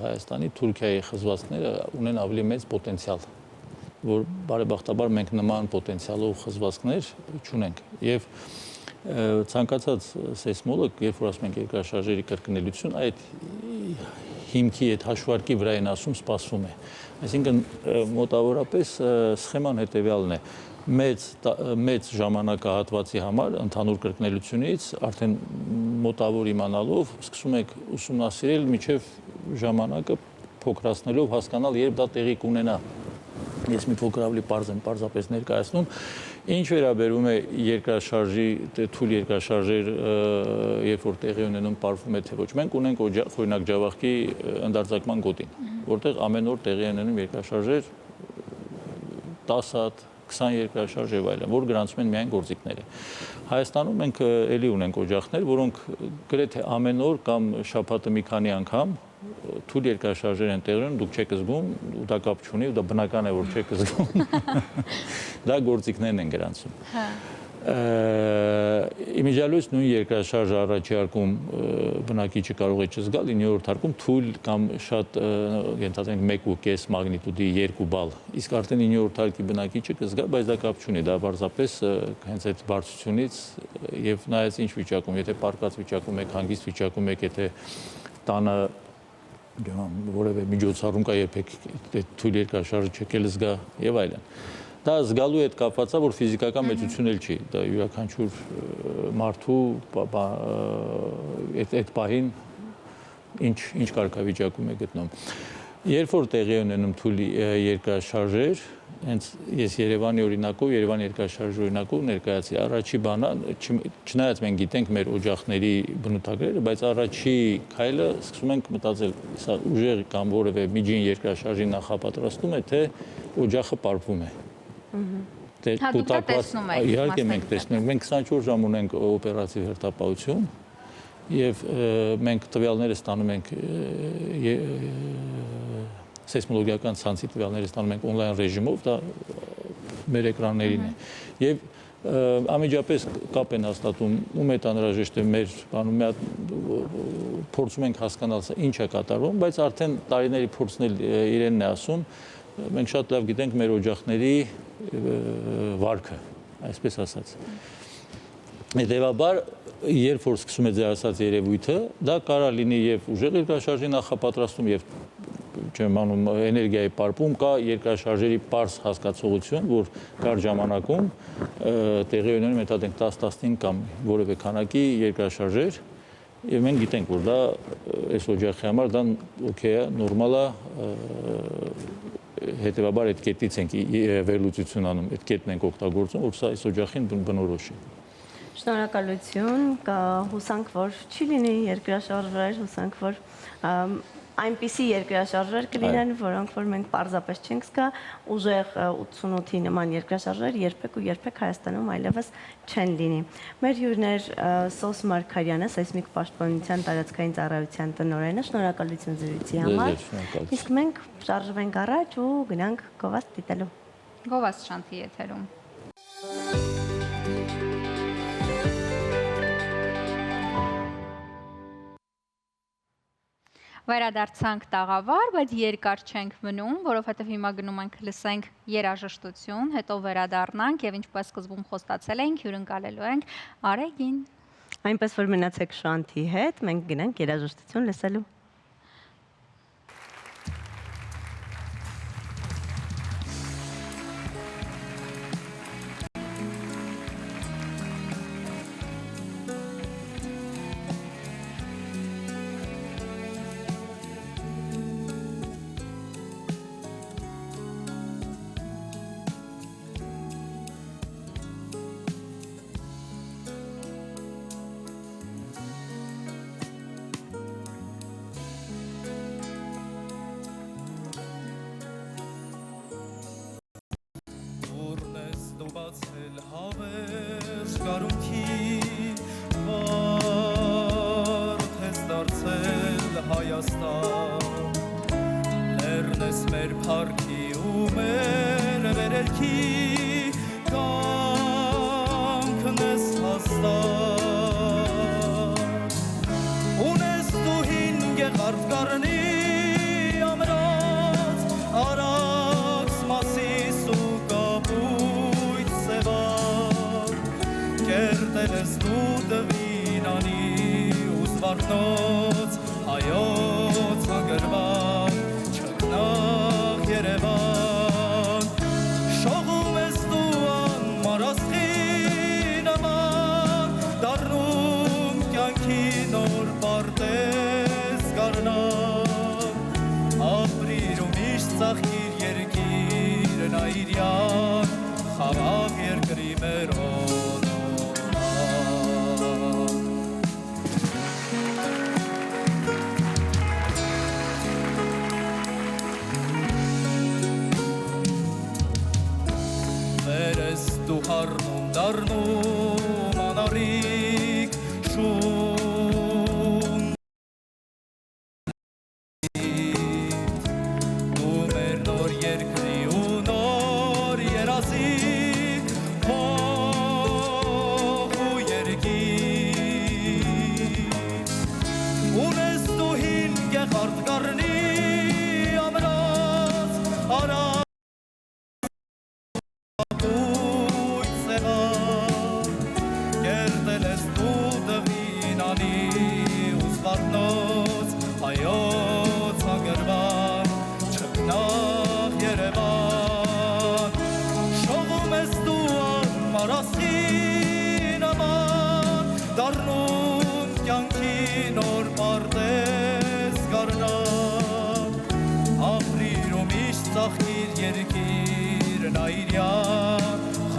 Հայաստանի, Թուրքիայի խզվածքները ունեն ավելի մեծ պոտենցիալ, որ բարեբախտաբար մենք նման պոտենցիալով խզվածքներ չունենք։ Եվ ցանկացած սեյսմոլոգ, երբ որ ասում ենք երկրաշարժերի կրկնելիություն, այդ հիմքի այդ հաշվարկի վրա են ասում սպասվում է։ Այսինքն մոտավորապես սխեման հետևյալն է. մեծ ժամանակահատվածի համար ընդհանուր կրկնելիությունից արդեն մոտավոր իմանալով սկսում եք ուսումնասիրել միջև ժամանակը փոքրացնելով հասկանալ, երբ դա տեղի կունենա։ Ես մի փոքր ավելի պարզ եմ պարզապես ներկայացնում, ինչ վերաբերում է երկրաշարժի, թույլ երկրաշարժեր, երբ որ տեղի ունենում, պարվում է թե ոչ։ Մենք ունենք օրինակ Ջավախքի ընդարձակման գոտին, որտեղ ամեն օր տեղի ունենում երկրաշարժեր 10 հատ, 20 երկրաշարժ եւ այլն, որ գրանցում են միայն գործիքները։ Հայաստանում մենք ելի ունենք օջախներ, որոնք գրեթե ամեն օր կամ շաբաթը մի քանի անգամ թույլ երկրաշարժեր են տեղի ունենում, դուք չեք զգում, ու դա կապ չունի, ու դա բնական է, որ չեք զգում։ Դա գործիքներն են գրանցում։ Իմիջիալույս նույն երկրաշարժը առաջարկում բնակիչը կարող է չզգալ, 9-րդ հարկում թույլ կամ շատ ենթադրենք 1.5 մագնիտուդի 2 բալ, իսկ արդեն 9-րդ հարկի բնակիչը կզգա, բայց դա կապ չունի, դա պարզապես հենց այդ բարձրությունից եւ նայած ինչ վիճակում, եթե պարկած վիճակում եք, հանգիստ վիճակում եք, եթե տանը որևէ միջոցառում կա, երբեք թույլ երկրաշարժը չեք էլ զգա եւ այլն։ Դա զգալու հետ կապված է, որ ֆիզիկական մեծություն էլ չի, դա յուրաքանչյուր մարդու այդ պահին ինչ կարգավիճակում է գտնում։ Երբ որ տեղի ունենում թույլ երկրաշարժեր, հենց ես Երևանի օրինակով, Երևանի երկրաշարժի օրինակով ներկայացի, առաջի բանը, չնայած մենք գիտենք մեր օջախների բնութագրերը, բայց առաջի քայլը սկսում ենք մտածել, սա ուժեղ կամ որևէ միջին երկրաշարժի նախապատրաստում է, թե օջախը պարփում է։ Իհարկե մենք տեսնում ենք, մենք 24 ժամ ունենք օպերատիվ հերթապահություն եւ մենք տվյալները ստանում ենք սեյսմոլոգիական ցանցի տվյալները ստանում ենք on-line ռեժիմով, դա մեր էկրաններին է։ Եվ անմիջապես կապ են հաստատում, ում է անհրաժեշտ է մեր բանում, փորձում ենք հասկանալ ինչ է կատարվում, բայց արդեն տարիների փորձն էլ իրենն է ասում, մենք շատ լավ գիտենք մեր օջախների վարքը, այսպես ասած։ Հետևաբար, երբ որ սկսում է ձեր ասած երևույթը, դա կարող լինի եւ ուժեղ երկրաշարժի նախապատրաստում եւ չեմ անում էներգիայի պարպում, կա երկրաշարժերի պարզ հասկացողություն, որ կար ժամանակում տեղի ունենում մետադենք 10-15 կամ որևէ քանակի երկրաշարժեր եւ մենք գիտենք, որ դա այս օջախի համար դա օքեյ է, նորմալ է, հետեւաբար այդ կետից ենք վերլուծություն անում, այդ կետն ենք օգտագործում, որ սա այս օջախին բնորոշ է։ Շնորհակալություն, հուսանք, որ չի լինի երկրաշարժեր, հուսանք, որ այնպիսի երկրաշարժեր կլինեն, որոնք որ մենք պարզապես չենք զգա, ուժեղ 88-ի նման երկրաշարժեր երբեք ու երբեք Հայաստանում այլևս չեն լինի։ Մեր հյուրներ Սոս Մարգարյանը, սեյսմիկ պաշտպանության տարածքային ծառայության տնօրենը, շնորհակալություն զրույցի համար։ Իսկ մենք շարժվենք առաջ ու գնանք գովազդ դիտելու։ Գովազդ շանթի եթերում։ Վերադարձանք տաղավար, բայց երկար չենք մնում, որովհետև հիմա գնում ենք լսենք երաժշտություն, հետո վերադառնանք եւ ինչպես սկզբում խոստացել էինք, հյուրընկալելու ենք Արեգին։ Այնպես որ մնացեք Շանթի հետ, մենք գնանք երաժշտություն լսելու։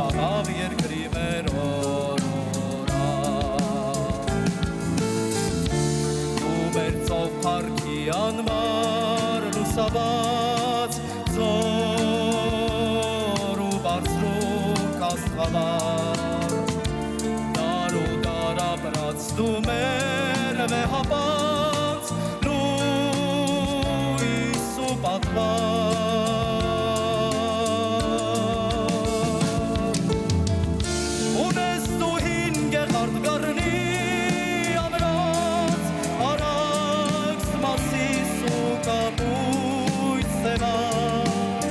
խաղաղ երկրի մեր օրորա Դու մեր ծով փառքի անմար լուսաբաց ձոր ու բարձրուկ աստղաբար Դար ու դար ապրած դու մեր վեհապանց լույս ու պատվար Ունես դու հինգեղարդ գարնի ամրած արաքս մասիս ու կապույց սևար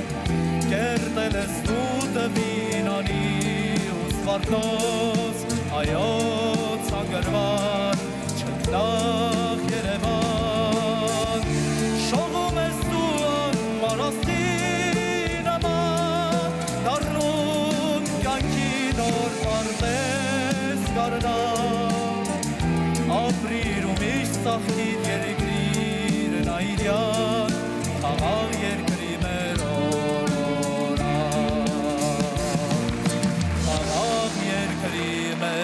Կերտել ես դու դվինանի ու սվարդոց այոց անգրվար չկնախ երևան Շողում ես դու անմարաստի նման դառնում կյանքի նոր պարտես կարնան ապրիր ու միշտ ծաղկիր երկրիր նայիրյան խաղաղ երկրի մեր օրորա խաղաղ երկրի մեր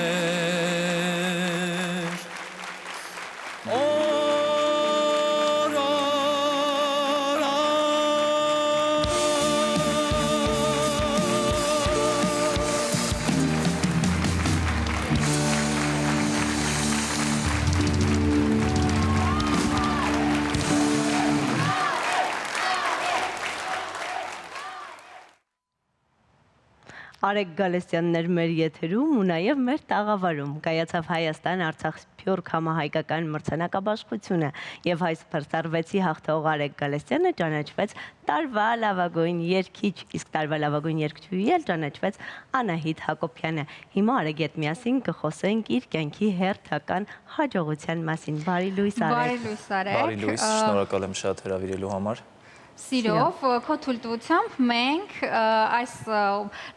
Արեգ Գալստյաններ մեր եթերում ու նաև մեր տաղավարում կայացավ Հայաստան-Արցախ Սփյուռք համահայկական մրցանակաբաշխությունը եւ հայ սուպերստար 6-ի հաղթող Արեգ Գալստյանը ճանաչվեց տարվա լավագույն երգիչ, իսկ տարվա լավագույն երգչուհի էլ ճանաչվեց Անահիտ Հակոբյանը։ Հիմա Արեգի հետ միասին կխոսենք իր կյանքի հերթական հաջողության մասին։ Բարի լույս Արեգ։ Բարի լույս Արեգ։ Բարի լույս, շնորհակալ եմ շատ հրավիրելու համար։ Սիրով, քո թույլտվությամբ մենք այս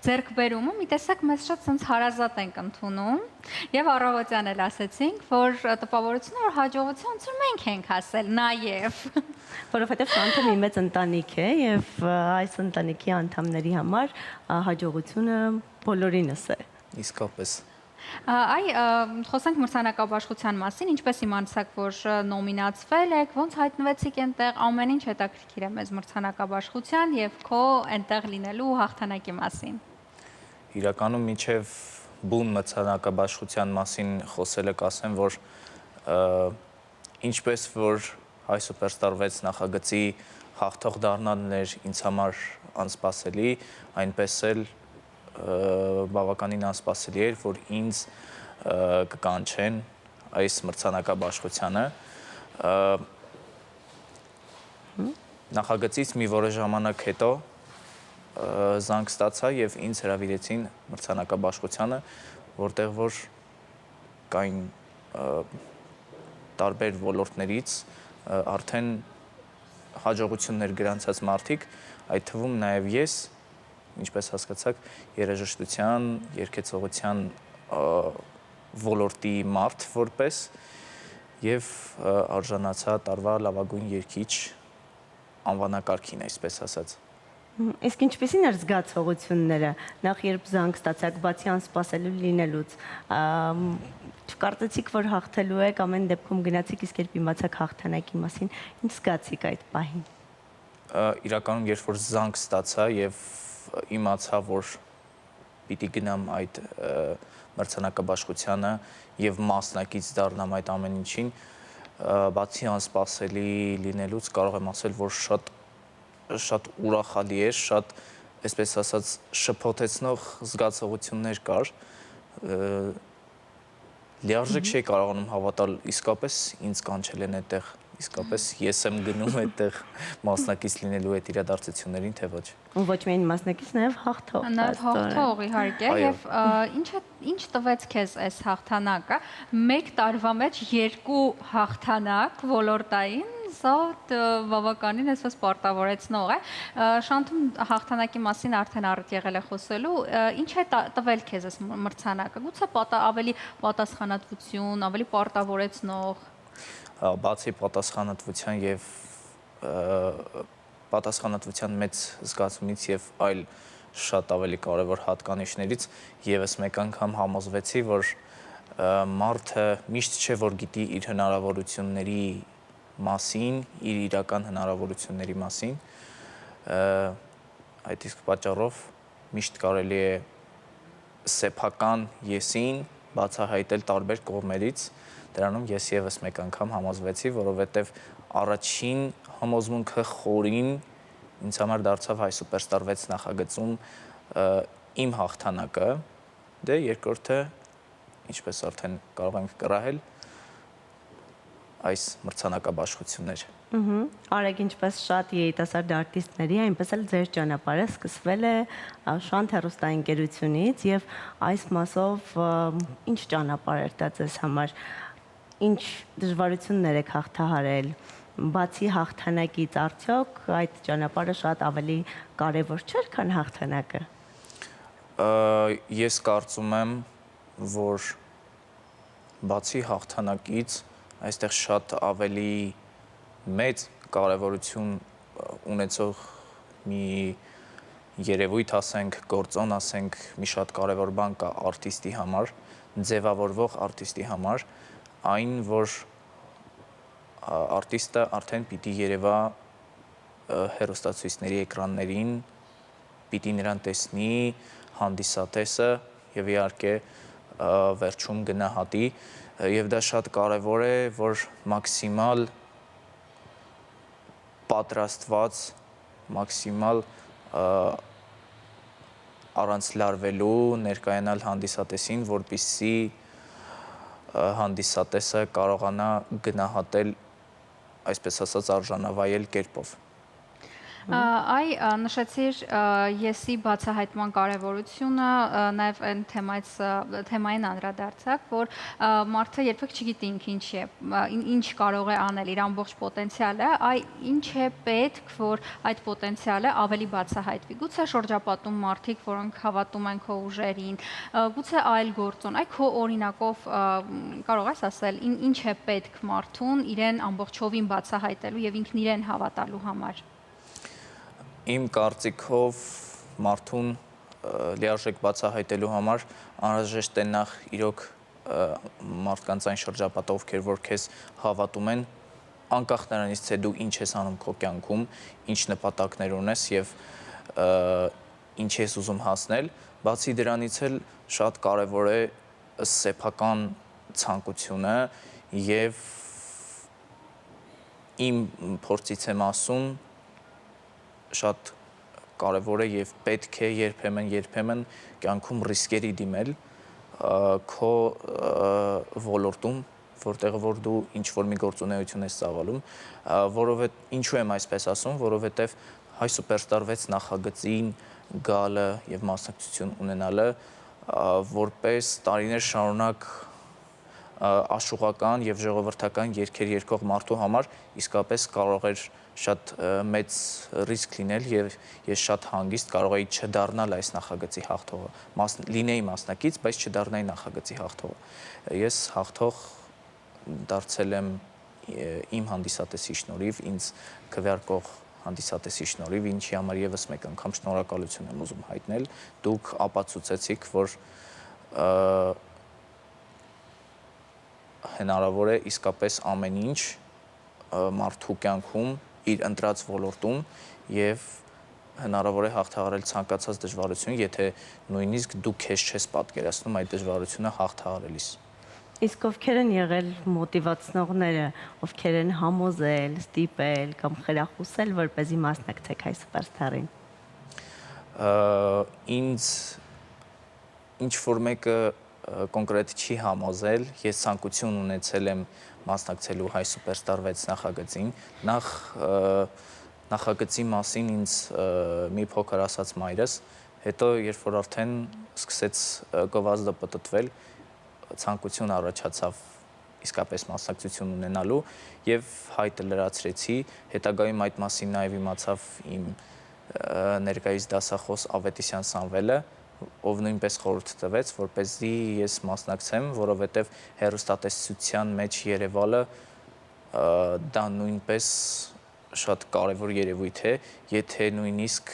ձեռքբերումը մի տեսակ մեզ շատ sense հարազատ ենք ընդունում եւ առավոտյան էլ ասեցինք, որ տպավորությունը որ հաջողության ոնց որ մենք ենք ասել նաեւ Որովհետև Շանթը մի մեծ ընտանիք է եւ այս ընտանիքի անդամների համար հաջողությունը բոլորինս է։ Իսկապես։ Այ խոսենք մրցանակաբաշխության մասին, ինչպես իմանացաք, որ նոմինացվել եք, ոնց հայտնվեցիք այնտեղ, ամեն ինչ հետաքրքիր է մեզ մրցանակաբաշխության եւ քո այնտեղ լինելու հաղթանակի մասին։ Իրականում մինչև բուն մրցանակաբաշխության մասին խոսելը կասեմ, որ ինչպես որ հայ սուպերստար 6 նախագծի հաղթող դառնալն էր ինձ համար անսպասելի, այնպես էլ բավականին անսպասելի էր, որ ինձ կկանչեն այս մրցանակաբաշխությանը։ Նախագծից մի որոշ ժամանակ հետո զանգ ստացա եւ ինձ հրավիրեցին մրցանակաբաշխությանը, որտեղ որ կային տարբեր ոլորտներից արդեն հաջողություններ գրանցած մարդիկ, այդ թվում նաեւ ես ինչպես հասկացաք, երաժշտության, երգեցողության ոլորտի մարդ որպես եւ արժանացա տարվա լավագույն երգիչ անվանակարգին, այսպես ասած։ Իսկ ինչպեսին էր զգացողությունները, նախ երբ զանգ ստացաք, բացի անսպասելու լինելուց, չկարծեցիք, որ հաղթելու եք, ամեն դեպքում գնացիք, իսկ երբ իմացաք հաղթանակի մասին, ինչ զգացիք այդ պահին։ Իրականում երբ որ զանգ ստացա եւ իմացա, որ պիտի գնամ այդ մրցանակաբաշխությանը եւ մասնակից դառնամ այդ ամեն ինչին, բացի անսպասելի լինելուց կարող եմ ասել, որ շատ ուրախալի էր, շատ, այսպես ասած, շփոթեցնող զգացողություններ կար, լիարժեք չէի կարողանում հավատալ, իսկապես ինձ կանչել են այդտեղ, իսկապես ես եմ գնում այդտեղ մասնակից լինելու այդ իրադարձություններին, թե ոչ։ Ու ոչ միայն մասնակից, նաև հաղթող։ Նաև հաղթող իհարկե, եւ ինչ տվեց քեզ այս հաղթանակը։ Մեկ տարվա մեջ 2 հաղթանակ ոլորտային, սա բավականին այսպես պարտավորեցնող է։ Շանթում հաղթանակի մասին արդեն առիթ եղել է խոսելու, ինչ է տվել քեզ այս մրցանակը։ Գուցե ավելի պատասխանատվություն, ավելի պարտավորեցնող։ Բացի պատասխանատվության եւ պատասխանատվության մեծ զգացումից եւ այլ շատ ավելի կարևոր հատկանիշներից եւս մեկ անգամ համոզվեցի, որ մարդը միշտ չէ որ գիտի իր հնարավորությունների մասին, իր իրական հնարավորությունների մասին, այդ իսկ պատճառով միշտ կարելի է սեփական եսին բացահայտել տարբեր կողմերից, դրանում ես եւս մեկ անգամ համոզվեցի, որովհետեւ առաջին համոզմունքը խորին ինձ համար դարձավ Հայ Սուպերստար 6 նախագծում իմ հաղթանակը, դե երկրորդը, ինչպես արդեն կարող ենք կռահել, այս մրցանակաբաշխությունները։ Արեգ, ինչպես շատ երիտասարդ արտիստների, այնպես էլ ձեր ճանապարհը սկսվել է Շանթ հեռուստաընկերությունից եւ այս մասով ինչ ճանապարհ էր դա ձեզ համար, ինչ դժվարություններ եք հաղթահարել, բացի հաղթանակից արդյոք այդ ճանապարհը շատ ավելի կարևոր չէր, քան հաղթանակը։ Ես կարծում եմ, որ բացի հաղթանակից այստեղ շատ ավելի մեծ կարևորություն ունեցող մի երևույթ, ասենք, գործոն, ասենք, մի շատ կարևոր բան կա արտիստի համար, ձևավորվող արտիստի համար, այն, որ արտիստը արդեն պիտի երևա հեռուստացույցների էկրաններին, պիտի նրան տեսնի հանդիսատեսը եւ իհարկե վերջում գնահատի եւ դա շատ կարեւոր է, որ մաքսիմալ պատրաստված, մաքսիմալ առանց լարվելու ներկայանալ հանդիսատեսին, որպեսզի հանդիսատեսը կարողանա գնահատել, այսպես ասած, արժանավայել կերպով։ Այ նշեցիր եսի բացահայտման կարևորությունը, նաև այն թեմային անդրադարձակ, որ մարդը երբեք չգիտի ինքը ինչ կարող է անել, իր ամբողջ պոտենցիալը, այ ինչ է պետք, որ այդ պոտենցիալը ավելի բացահայտվի։ Գուցե շրջապատում մարդիկ, որոնք հավատում են քո ուժերին, գուցե այլ գործոն, այ քո օրինակով կարող ես ասել, ինչ է պետք մարդուն իրեն ամբողջովին բացահայտելու եւ ինքն իրեն հավատալու համար։ Իմ կարծիքով մարդուն լիարժեք բացահայտելու համար անհրաժեշտ է նախ իրոք մարդկանց այն շրջապատը, ովքեր որ քեզ հավատում են, անկախ նրանից թե դու ինչ ես անում քո կյանքում, ինչ նպատակներ ունես եւ ինչ ես ուզում հասնել, բացի դրանից էլ շատ կարեւոր է սեփական ցանկությունը եւ իմ փորձից եմ ասում շատ կարևոր է եւ պետք է երբեմն կյանքում ռիսկերի դիմել քո ոլորտում, որտեղ որ դու ինչ որ մի գործունեություն ես ծավալում, որովհետեւ ինչու եմ այսպես ասում, որովհետեւ Հայ Սուպերստար 6 նախագծին գալը եւ մասնակցություն ունենալը որպես տարիներ շարունակ աշուղական եւ ժողովրդական երգեր երգող մարդու համար իսկապես կարող էր շատ մեծ ռիսկ լինել եւ ես շատ հանգիստ կարող էի չդառնալ այս նախագծի հաղթողը, լինեի մասնակից, բայց չդառնայի նախագծի հաղթողը։ Ես հաղթող դարձել եմ իմ հանդիսատեսի շնորհիվ, ինձ քվեարկող հանդիսատեսի շնորհիվ, ինչի համար եւս մեկ անգամ շնորհակալություն եմ ուզում հայտնել։ Դուք ապացուցեցիք, որ հնարավոր է իսկապես ամեն ինչ մարդու կյանքում իր ընտրած ոլորտում եւ հնարավոր է հաղթահարել ցանկացած դժվարություն, եթե նույնիսկ դու քեզ չես պատկերացնում այդ դժվարությունը հաղթահարելիս։ Իսկ ովքեր են եղել մոտիվացնողները, ովքեր են համոզել, ստիպել կամ խրախուսել, որպեսզի մասնակցեք Հայ Սուպերստարին։ Ինձ ինչ որ մեկը կոնկրետ չի համոզել, ես ցանկություն ունեցել եմ մասնակցելու Հայ Սուպերստար 6 նախագծին, նախագծի մասին ինձ մի փոքր ասաց մայրս, հետո երբ որ արդեն սկսեց գովազդը պտտվել, ցանկություն առաջացավ իսկապես մասնակցություն ունենալու եւ հայտը լրացրեցի, հետագայում այդ մասին նաեւ իմացավ իմ ներկայիս դասախոս Ավետիսյան Սամվելը, ով նույնպես խորհուրդ տվեց, որպեսզի ես մասնակցեմ, որովհետև հեռուստատեսության մեջ երևալը դա նույնպես շատ կարևոր երևույթ է, եթե նույնիսկ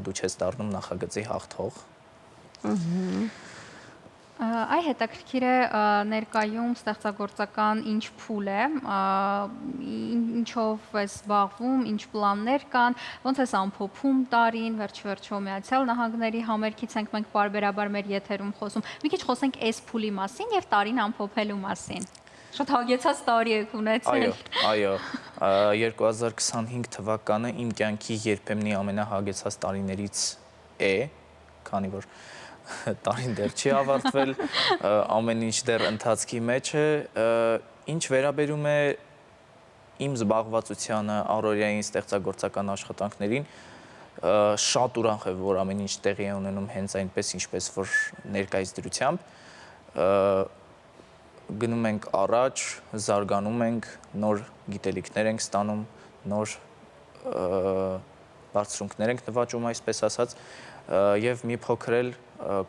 դու չես դառնում նախագծի հաղթող։ Այ հետաքրքիր է ներկայում ստեղծագործական ինչ փուլ է, ինչով ես զբաղվում, ինչ պլաններ կան, ոնց ես ամփոփում տարին, վերջ-վերջո Միացյալ Նահանգների համերգից ենք մենք պարբերաբար մեր եթերում խոսում։ Մի քիչ խոսենք այս փուլի մասին եւ տարին ամփոփելու մասին։ Շատ հագեցած տարի եք ունեցել։ Այո, 2025 թվականը իմ կյանքի երբեմնի ամենահագեցած տարիներից է, քանի որ տարին դեռ չի ավարտվել, ամեն ինչ դեռ ընթացքի մեջ է, ինչ վերաբերում է իմ զբաղվածությանը, առօրյային ստեղծագործական աշխատանքներին, շատ ուրախ եմ, որ ամեն ինչ տեղի է ունենում հենց այնպես, ինչպես որ ներկայիս դրությամբ, գնում ենք առաջ, զարգանում ենք, նոր գիտելիքներ ենք ստանում, նոր բարձրունքներ ենք նվաճում, այսպես ասած, եւ մի փոքր էլ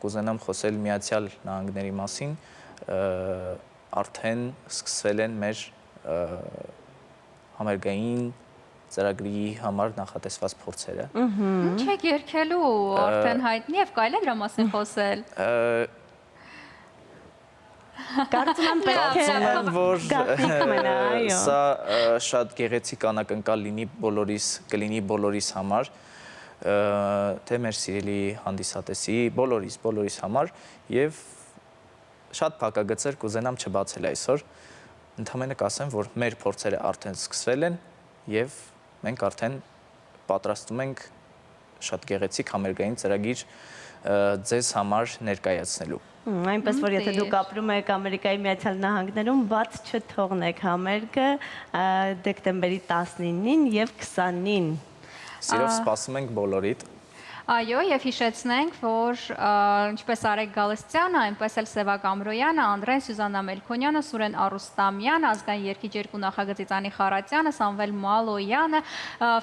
կուզենամ խոսել Միացյալ Նահանգների մասին, արդեն սկսվել են մեր համերգային ծրագրի համար նախատեսված փորձերը։ Ինչ եք երգելու, արդեն հայտնի եւ կարելի է դրա մասին խոսել։ Կարծում եմ պետք է Կարծում եմ, որ գաղտնիք մնա, այո։ սա շատ գեղեցիկ անակնկալ կլինի բոլորիս համար, թե մեր սիրելի հանդիսատեսի, բոլորիս համար եւ շատ փակագծեր կուզենամ չբացել այսօր, ընդհանրապես կասեմ, որ մեր փորձերը արդեն սկսվել են եւ մենք արդեն պատրաստում ենք շատ գեղեցիկ համերգային ծրագիր ձեզ համար ներկայացնելու։ Այնպես որ եթե դուք ապրում եք Ամերիկայի Միացյալ Նահանգներում, բաց չթողնեք համերգը դեկտեմբերի 19-ին եւ 20-ին։ Սիրով սպասում ենք բոլորիդ։ Այո, եւ հիշեցնենք, որ ինչպես Արեգ Գալստյանը, այնպես էլ Սևակ Ամրոյանը, Անդրեն Սյուզաննա Մելքոնյանը, Սուրեն Արուստամյանը, ազգային երգիչ երկու նախագծի Ծանի Խարատյանը, Սամվել Մալոյանը,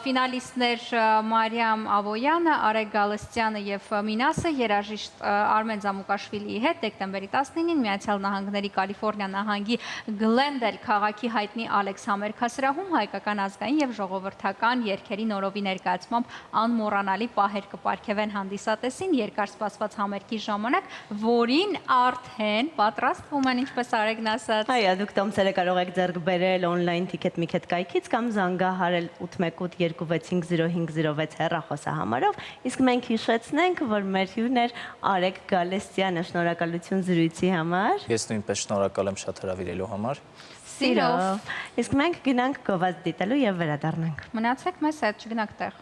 ֆինալիստներ Մարիամ Ավոյանը, Արեգ Գալստյանը եւ Մինասը երաժիշտ Արմեն Զամուկաշվիլիի հետ դեկտեմբերի 19-ին Միացյալ Նահանգների Կալիֆոռնիա նահանգի Գլենդել քաղաքի հայտնի Ալեքս համերգասրահում հայկական ազգային եւ ժողովրդական երգերի նորովի ներկայացմամբ անմոռանալի պահեր կպարգևեն հանդիսատեսին երկար սպասված համերգի ժամանակ, որին արդեն պատրաստվում են, ինչպես Արեգն ասաց։ Այո, դուք տոմսերը կարող եք ձեռք բերել on-line ticket կայքից կամ զանգահարել 818-265-0506 հեռախոսահամարով, իսկ մենք հիշեցնենք, որ մեր հյուրն էր Արեգ Գալստյանը, շնորհակալություն զրույցի համար։ Ես նույնպես շնորհակալ եմ շատ հրավիրելու համար։ Սիրով։ Իսկ մենք գնանք գովազդ դիտելու եւ վերադառնանք։ Մնացեք մեզ հետ, չգնաք տեղ։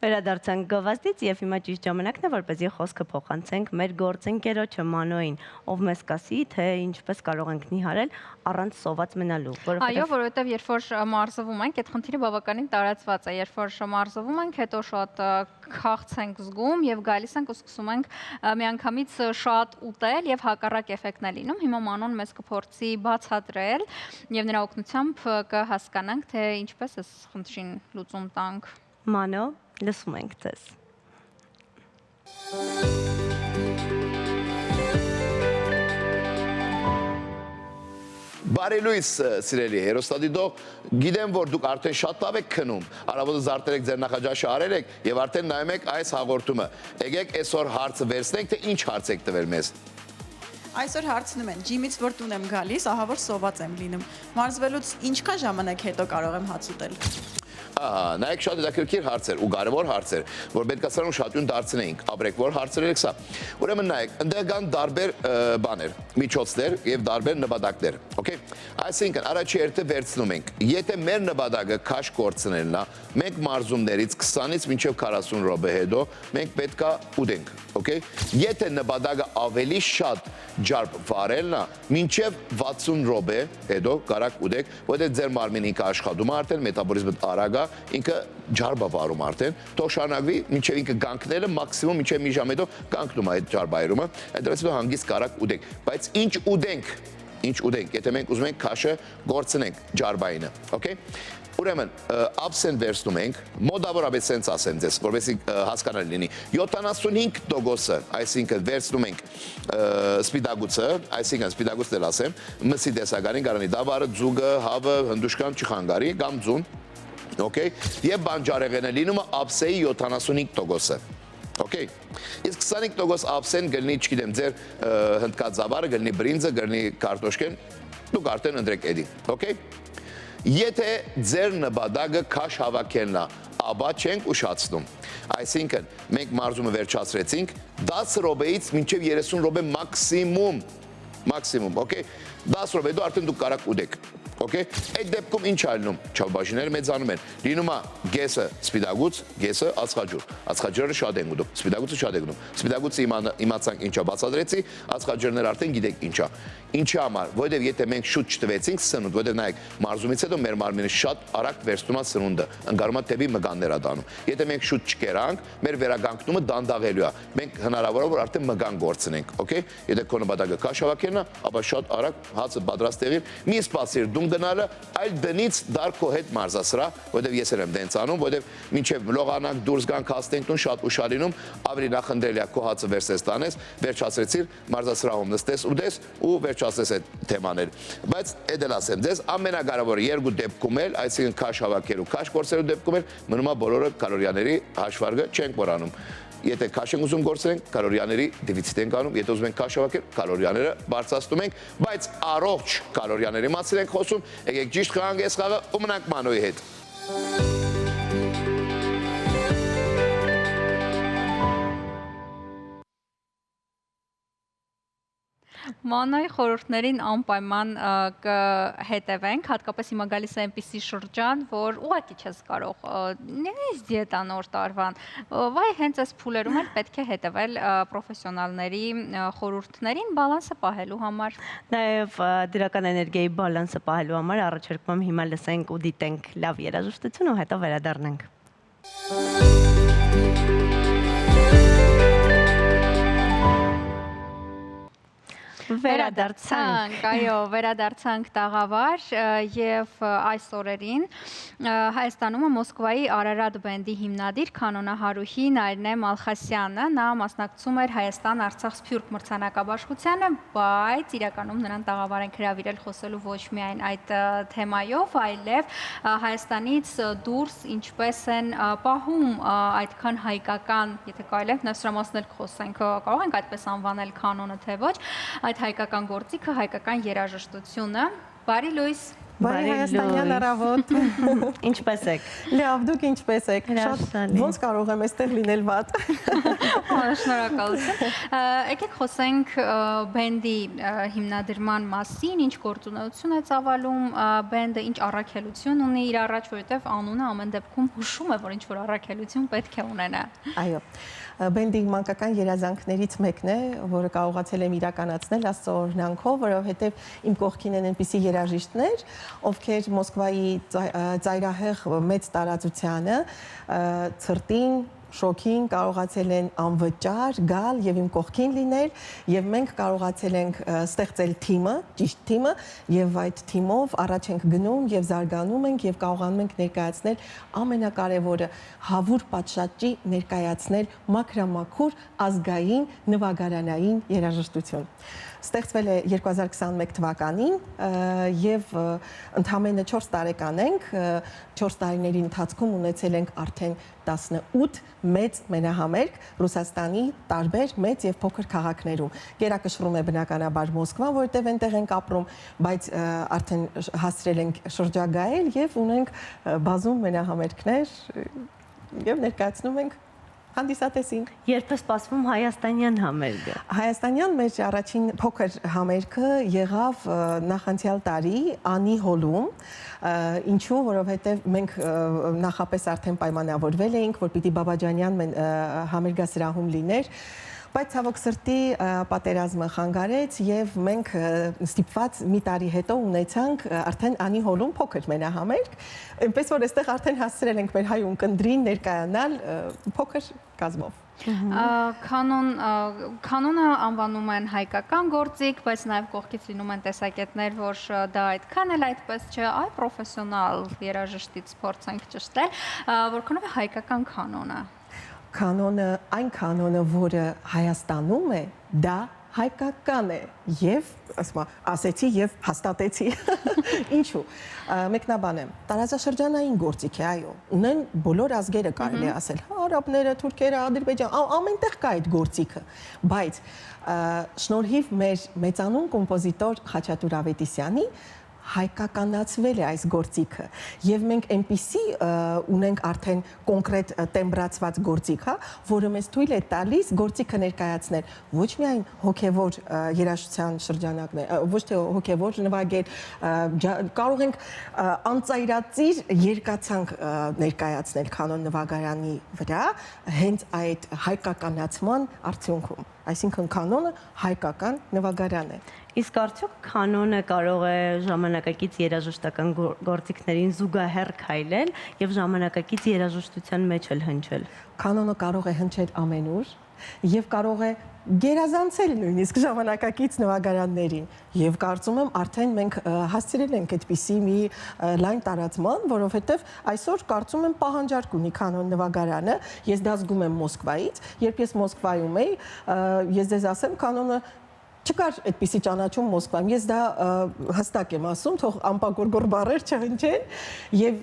Վերադարձանք գովազդից եւ հիմա ճիշտ ժամանակն է, որպեսզի խոսքը փոխանցենք մեր գործընկերոջը Մանոյին, ով մեզ կասի, թե ինչպես կարող ենք նիհարել առանց սոված մնալու։ Այո, որովհետեւ երբ որ մարզվում ենք, այդ խնդիրը բավականին տարածված է, երբ որ մարզվում ենք, հետո շատ քաղց ենք զգում եւ գալիս ենք ու սկսում ենք միանգամից շատ ուտել եւ հակառակ էֆեկտն է լինում։ Հիմա Մանոն մեզ կփորձի բացատրել եւ նրա օգնությամբ կհասկանանք, թե ինչպես է խնդրին լուծում տանք։ Մանո, լսում ենք ձեզ։ Բարելույս սիրելի հերոստատիտող, գիտեմ, որ դուք արդեն շատ լավ եք քնում, առավոտը զարդել եք ձեր նախաճաշը արել եք եւ արդեն նայում եք այս հաղորդումը։ Եկեք այսօր հարցը վերցնենք, թե ինչ հարց եք տվել մեզ։ Այսօր հարցնում են, ջիմից որ տուն եմ գալիս, ահա որ սոված եմ լինում։ Մարզվելուց ինչքան ժամանակ հետո կարող եմ հաց ուտել։ Նայեք շատ հետաքրքիր հարցեր ու կարևոր հարցեր, որ պետք է սրանք շատյուն դարձնեինք, ապրեք, որ հարցեր եք սա։ Ուրեմն նայեք, ընդեղ կան տարբեր բաներ, միջոցներ եւ տարբեր նպատակներ, օքեյ։ Այսինքն առաջի երթը վերցնում ենք։ Եթե մեր նպատակը քաշ կորցնելն է, մենք մարզումներից 20-ից մինչև 40 րոպե հետո մենք պետքա ուտենք, օքեյ։ Եթե նպատակը ավելի շատ ջարբ վարելն է, մինչև 60 րոպե հետո կարակ ուտեք, որտեղ ձեր մարմինը ինքը աշխատում է արդեն, մետաբոլիզմը արագ է, ինքը ջարբա վարում արդեն, թող շարունակվի, մինչև ինքը կանգնելը մաքսիմում մինչև մի ժամ հետո կանգնում է այդ ջարբայրումը, այդպես հետո հանգիստ կարակ ուտենք, բայց ինչ ուտենք, եթե մենք ուզում ենք քաշը գործնենք ջարբայինը, օքեյ։ Ուրեմն absent վերցնում ենք, մոտավորապես sense ասեմ ձեզ, որովհետեւ հասկանալի լինի։ 75%-ը, այսինքն վերցնում ենք սպիտակուցը, այսինքն սպիտակուցն էլ ասեմ, մսի տեսականին կարանի դավարը, ձուկը, հավը, հնդուշկան, չխանգարի կամ ձուն, okay, եւ բանջարեղենը լինում է absent-ի 75%-ը։ Okay. Իսկ 25% absent գլնի, չգիտեմ, ձեր հնդկածավարը, գլնի բրինձը, գլնի կարտոշկեն, դուք արդեն ընտրեք էդի, okay? Եթե ձեր նպատակը քաշ հավաքելն է, ապա չենք ուշացնում։ Այսինքն, մենք մարզումը վերջացրեցինք 10 րոպեից մինչև 30 րոպե մաքսիմում, okay? 10 րոպե դու արդեն դուք կարաք ուտեք։ Okay? Այդ դեպքում ինչ ալնում, չափաբաժինները մեծանում են։ Լինում է գեսը սպիտակուց, գեսը ածխաջուր։ Ածխաջուրը շատ են ուտում, սպիտակուցը շատ են ուտում։ Սպիտակուցը իմացանք ինչա բացատրեցի, ածխաջուրները արդեն գիտեք ինչա։ Ինչի համար, որովհետև եթե մենք շուտ չտվեցինք սնունդ, որովհետև նայեք, մարզումից հետո մեր մարմինը շատ արագ վերցնում է սնունդը, ընկալում է թեպի մգաններ ադանում։ Եթե մենք շուտ չկերանք, մեր վերականգնումը դանդաղելու է։ Մենք հնարավոր է որ արդեն մգան գործնենք, okay? Եթե քո նպատակը քաշ հավաքելն է, ապա շատ արագ հացը պատրաստ եղիր։ Մի սպասիր դուն գնալը, այլ դնից դար քո հետ մարզասրահ, որովհետև ես եմ դենց անում, որովհետև մինչև լողանանք դուրս գանք հաստենք տուն շատ ուշալինում, ավելի նախընտրելի է քո հացը վերցես տանես, վերջացրեցիր մարզասրահում նստես ուտես ու վերջացրես այդ թեմաներ։ Բայց այդ էլ ասեմ ձեզ, ամենակարևորը երկու դեպքում էլ, այսինքն քաշ հավաքելու, քաշ գործելու դեպքում էլ մնում է բոլորը կալորիաների հաշվարկը չենք մոռանում։ Եթե քաշ ենք ուզում գործենք, կալորիաների դեֆիցիտ ենք անում, եթե ուզում ենք քաշ հավաքել, կալորիաները բարձրացնում ենք, բայց առողջ կալորիաների մասին ենք խոսում, եկեք ճիշտ խաղանք այս խաղը ու մնանք Մանոյի հետ։ Մանոյի խորհուրդներին անպայման կհետևենք, հատկապես հիմա գալիս է այնպիսի շրջան, որ ուղղակի չես կարող նույնիսկ դիետա նոր տարվան, վայ հենց այս փուլերում էլ պետք է հետևել պրոֆեսիոնալների խորհուրդներին բալանսը պահելու համար։ Նաև դրական էներգիայի բալանսը պահելու համար առաջարկում եմ հիմա լսենք ու դիտենք լավ երաժշտություն ու հետո վերադառնանք։ Վերադարձանք, այո, վերադարձանք տաղավար եւ այս օրերին Հայաստանում է Մոսկվայի Արարատ բենդի հիմնադիր կանոնահարուհի Նարինե Մալխասյանը, նա մասնակցում էր Հայաստան-Արցախ Սփյուռք մրցանակաբաշխությանը, բայց իրականում նրան տաղավար են հրավիրել խոսելու ոչ միայն այդ թեմայով, այլև Հայաստանից դուրս ինչպես են պահում այդքան հայկական, եթե կարելի է նվսրամասնել խոսենք, կարող ենք այդպես անվանել կանոնը թե ոչ, այդ հայկական գործիքը, հայկական երաժշտությունը։ Բարի լույս։ Բարի հայաստանյան առավոտ։ Ինչպես եք։ Լավ, դուք ինչպես եք։ Շատ ոնց կարող եմ այստեղ լինել վատ։ Շնորհակալություն։ Եկեք խոսենք բենդի հիմնադրման մասին, ինչ գործունեություն է ծավալում բենդը, ինչ առաքելություն ունի իր առաջ, որովհետև անունը ամեն դեպքում հուշում է, որ ինչ որ առաքելություն պետք է ունենա։ Այո։ Բենդի մանկական երազանքներից մեկն է, որը կարողացել եմ իրականացնել Աստծո օրհնանքով, որովհետև իմ կողքին են այնպիսի երաժիշտներ, ովքեր Մոսկվայի ծայրահեղ մեծ տարածությանը ցրտին շոքին կարողացել են անվճար գալ եւ իմ կողքին լինել եւ մենք կարողացել ենք ստեղծել թիմը, ճիշտ թիմը եւ այդ թիմով առաջ ենք գնում եւ զարգանում ենք եւ կարողանում ենք ներկայացնել ամենակարևորը հավուր պատշաճի ներկայացնել մաքրամաքուր ազգային նվագարանային երաժշտություն։ Ստեղծվել է 2021 թվականին եւ ընդամենը 4 տարեկան ենք, 4 տարիների ընթացքում ունեցել ենք արդեն 18 մեծ մենահամերգ Ռուսաստանի տարբեր մեծ եւ փոքր քաղաքներում։ Գերակշռում է բնականաբար Մոսկվան, որտեղ այնտեղ ենք ապրում, բայց արդեն հասցրել ենք շրջագայել եւ ունենք բազում մենահամերգներ եւ ներկայացնում ենք հանդիսատեսին։ Երբ է սպասվում հայաստանյան համերգը։ Հայաստանյան մեր առաջին փոքր համերգը եղավ նախանցյալ տարի Անի հոլում, ինչու, որովհետև մենք նախապես արդեն պայմանավորվել էինք, որ պիտի Բաբաջանյան համերգասրահում լիներ, Բայց ցավոք սրտի պատերազմը խանգարեց եւ մենք ստիպված մի տարի հետո ունեցանք արդեն անի հոլում փոքր մենահամերգ, այնպես որ այստեղ արդեն հասցրել ենք մեր հայ ունկնդրին ներկայանալ փոքր կազմով։ Կանոնը անվանում են հայկական գործիք, բայց նաև կողքից լինում են տեսակետներ, որ դա այդքան էլ այդպես չէ, այ պրոֆեսիոնալ երաժշտից փորձենք ճշտել, որքանով է հայկական կանոնը։ Կանոնը, այն կանոնը, որը Հայաստանում է, դա հայկական է եւ ասեցի եւ հաստատեցի ինչու մեկնաբան եմ տարածաշրջանային գործիք է այո ունեն բոլոր ազգերը կարելի է ասել արաբները թուրքերը ադրբեջան ամենտեղ կա այդ գործիքը բայց շնորհիվ մեր մեծանուն կոմպոզիտոր Խաչատուր Ավետիսյանի հայկականացվել է այս գործիքը եւ մենք այնպիսի ունենք արդեն կոնկրետ տեմբրացված գործիք, հա, որը մեզ թույլ է տալիս գործիքը ներկայացնել ոչ միայն հոգեվոր երաժշտության շրջանակներ, ոչ թե հոգեվոր նվագել, կարող ենք անծայրածիր երկացանք ներկայացնել կանոն նվագարանի վրա հենց այդ հայկականացման արդյունքում այսինքն կանոնը հայկական նվագարան է Իսկ արդյոք կանոնը կարող է ժամանակակից երաժշտական գործիքներին զուգահեռ քայլել եւ ժամանակակից երաժշտության մեջ էլ հնչել։ Կանոնը կարող է հնչել ամենուր եւ կարող է գերազանցել նույնիսկ ժամանակակից նվագարաններին եւ կարծում եմ արդեն մենք հասցրել ենք այդպիսի մի լայն տարածման, որովհետեւ այսօր կարծում եմ պահանջարկ ունի կանոն նվագարանը, ես դա զգում եմ Մոսկվայից, երբ ես Մոսկվայում էի, ես ձեզ ասեմ կանոնը չկար այդպիսի ճանաչում Մոսկվայում, ես դա հստակ եմ ասում, թող անպագորգոր բառեր չհնչեն եւ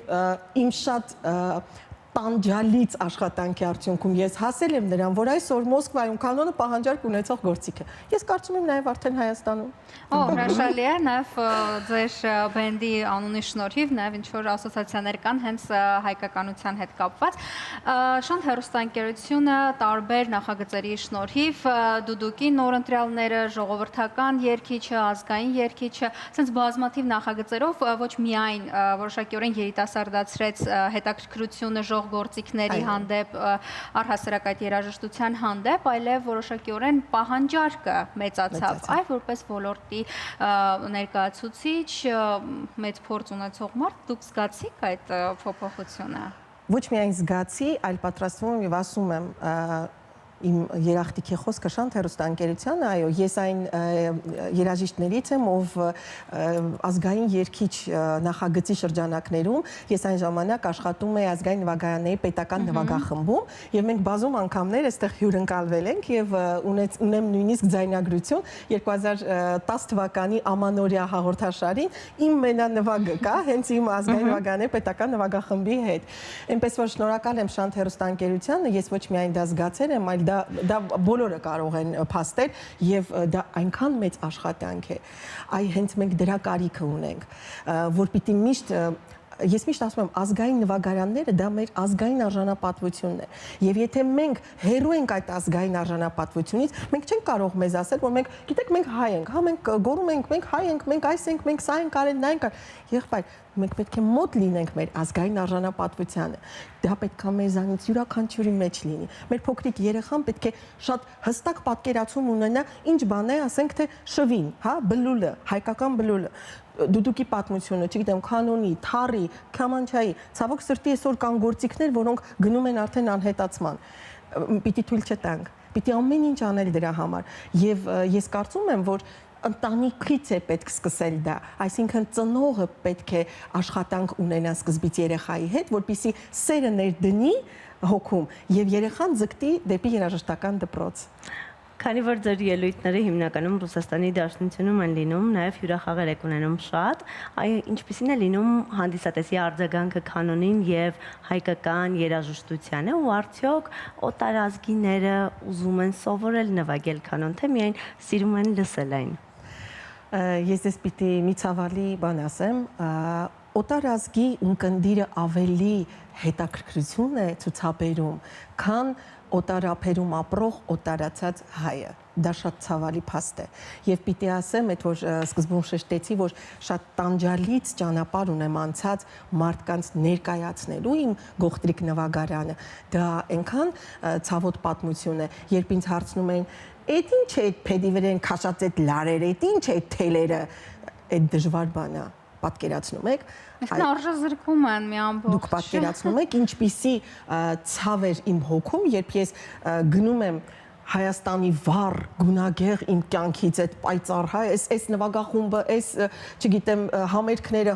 իմ շատ տանջալից աշխատանքի արդյունքում ես հասել եմ նրան, որ այսօր Մոսկվայում կանոնը պահանջարկ ունեցող գործիք է։ Ես կարծում եմ նաև արդեն Հայաստանում։ Հրաշալի է, նաև ձեր բենդի անունի շնորհիվ նաև ինչ-որ ասոցիացիաներ կան հենց հայկականության հետ կապված։ Շանթ հեռուստաընկերությունը տարբեր նախագծերի շնորհիվ դուդուկի նոր ընտրյալները, ժողովրդական երգիչը, ազգային երգիչը, ցենց բազմաթիվ նախագծերով ոչ միայն որոշակիորեն երիտասարդացրեց հետաքրքրությունը գործիքների հանդեպ, առհասարակ այդ երաժշտության հանդեպ, այլև որոշակիորեն պահանջարկը մեծացավ, այ որպես ոլորտի ներկայացուցիչ, մեծ փորձ ունեցող մարդ, դուք զգացիք այդ փոփոխությունը։ Ոչ միայն զգացի, այլ պատրաստվում եմ եւ ասում եմ իմ երախտիկի խոսքը Շանթ հեռուստաընկերությանը, այո, ես այն երաժիշտներից եմ, ով ազգային երգիչ նախագծի շրջանակներում, ես այն ժամանակ աշխատում էի ազգային նվագարանների պետական նվագախմբում, եւ մենք բազում անգամներ այստեղ հյուրընկալվել ենք եւ ունեմ նույնիսկ ձայնագրություն 2010 թվականի ամանորյա հաղորդաշարին իմ մենանվագը կա, հենց իմ ազգային նվագարանների պետական նվագախմբի հետ։ Այնպես որ շնորհակալ եմ Շանթ հեռուստաընկերությանը, ես ոչ միայն դա զգացել եմ, այլ դա բոլորը կարող են փաստել եւ դա այնքան մեծ աշխատանք է այ հենց մենք դրա կարիքը ունենք որ պիտի միշտ ես միշտ ասում եմ ազգային նվագարանները դա մեր ազգային արժանապատվությունն է եւ եթե մենք հերու ենք այդ ազգային արժանապատվությունից մենք չենք կարող մեզ ասել որ մենք գիտեք մենք հայ ենք հա մենք գոռում ենք մենք հայ ենք մենք այս ենք մենք սա ենք արել նա ենք եղբայր մենք պետք է մոտ լինենք մեր ազգային արժանապատվությանը դա պետք է մեզանից յուրաքանչյուրի մեջ լինի մեր փոքրիկ երեխան պետք է շատ հստակ պատկերացում ունենա ինչ բան է ասենք թե շվին հա բլուլը հայկական բլուլը դուդուկի պատմությունը, չգիտեմ, կանոնի, թառի, քամանչայի, ցավոք սրտի այսօր կան գործիքներ, որոնք գնում են արդեն անհետացման։ Պիտի թույլ չտանք, պիտի ամեն ինչ անել դրա համար։ Եվ ես կարծում եմ, որ ընտանիքից է պետք սկսել դա, այսինքն ծնողը պետք է աշխատանք ունենա սկզբից երեխայի հետ, որպեսզի սերը ներդնի հոգում եւ երեխան ձգտի դեպի երաժշտական դպրոց։ Քանի որ ձեր ելույթները հիմնականում Ռուսաստանի Դաշնությունում են լինում, նաև հյուրախաղեր եք ունենում շատ, այ ինչպիսին է լինում հանդիսատեսի արձագանքը կանոնին եւ հայկական երաժշտությանը ու արդյոք օտարազգիները ուզում են սովորել նվագել կանոն, թե միայն սիրում են լսել այն։ Ես դες պիտի մի ցավալի բան ասեմ, օտարազգի ունկնդիրը ավելի հետաքրքրություն է ցուցաբերում, քան օտարափերում ապրող օտարացած հայը։ Դա շատ ցավալի փաստ է։ Եվ պիտի ասեմ, այդ որ սկզբում շեշտեցի, որ շատ տանջալից ճանապարհ ունեմ անցած մարդկանց ներկայացնելու իմ գողտրիկ նվագարանը։ Դա այնքան ցավոտ պատմություն է, երբ ինձ հարցնում են, «Էդ ինչ է այդ փեդի վրա քաշած այդ լարերը, էդ ինչ է այդ թելերը»։ Այդ դժվար բան է, պատկերացնում եք։ Այսինքն արժեզրկում են մի ամբողջ։ Դուք պատկերացնում եք ինչպիսի ցավ էր իմ հոգում, երբ ես գնում եմ Հայաստանի վառ գունագեղ իմ կյանքից այդ պայծառ հայ, այս նվագախումբը, այս, չգիտեմ, համերգներ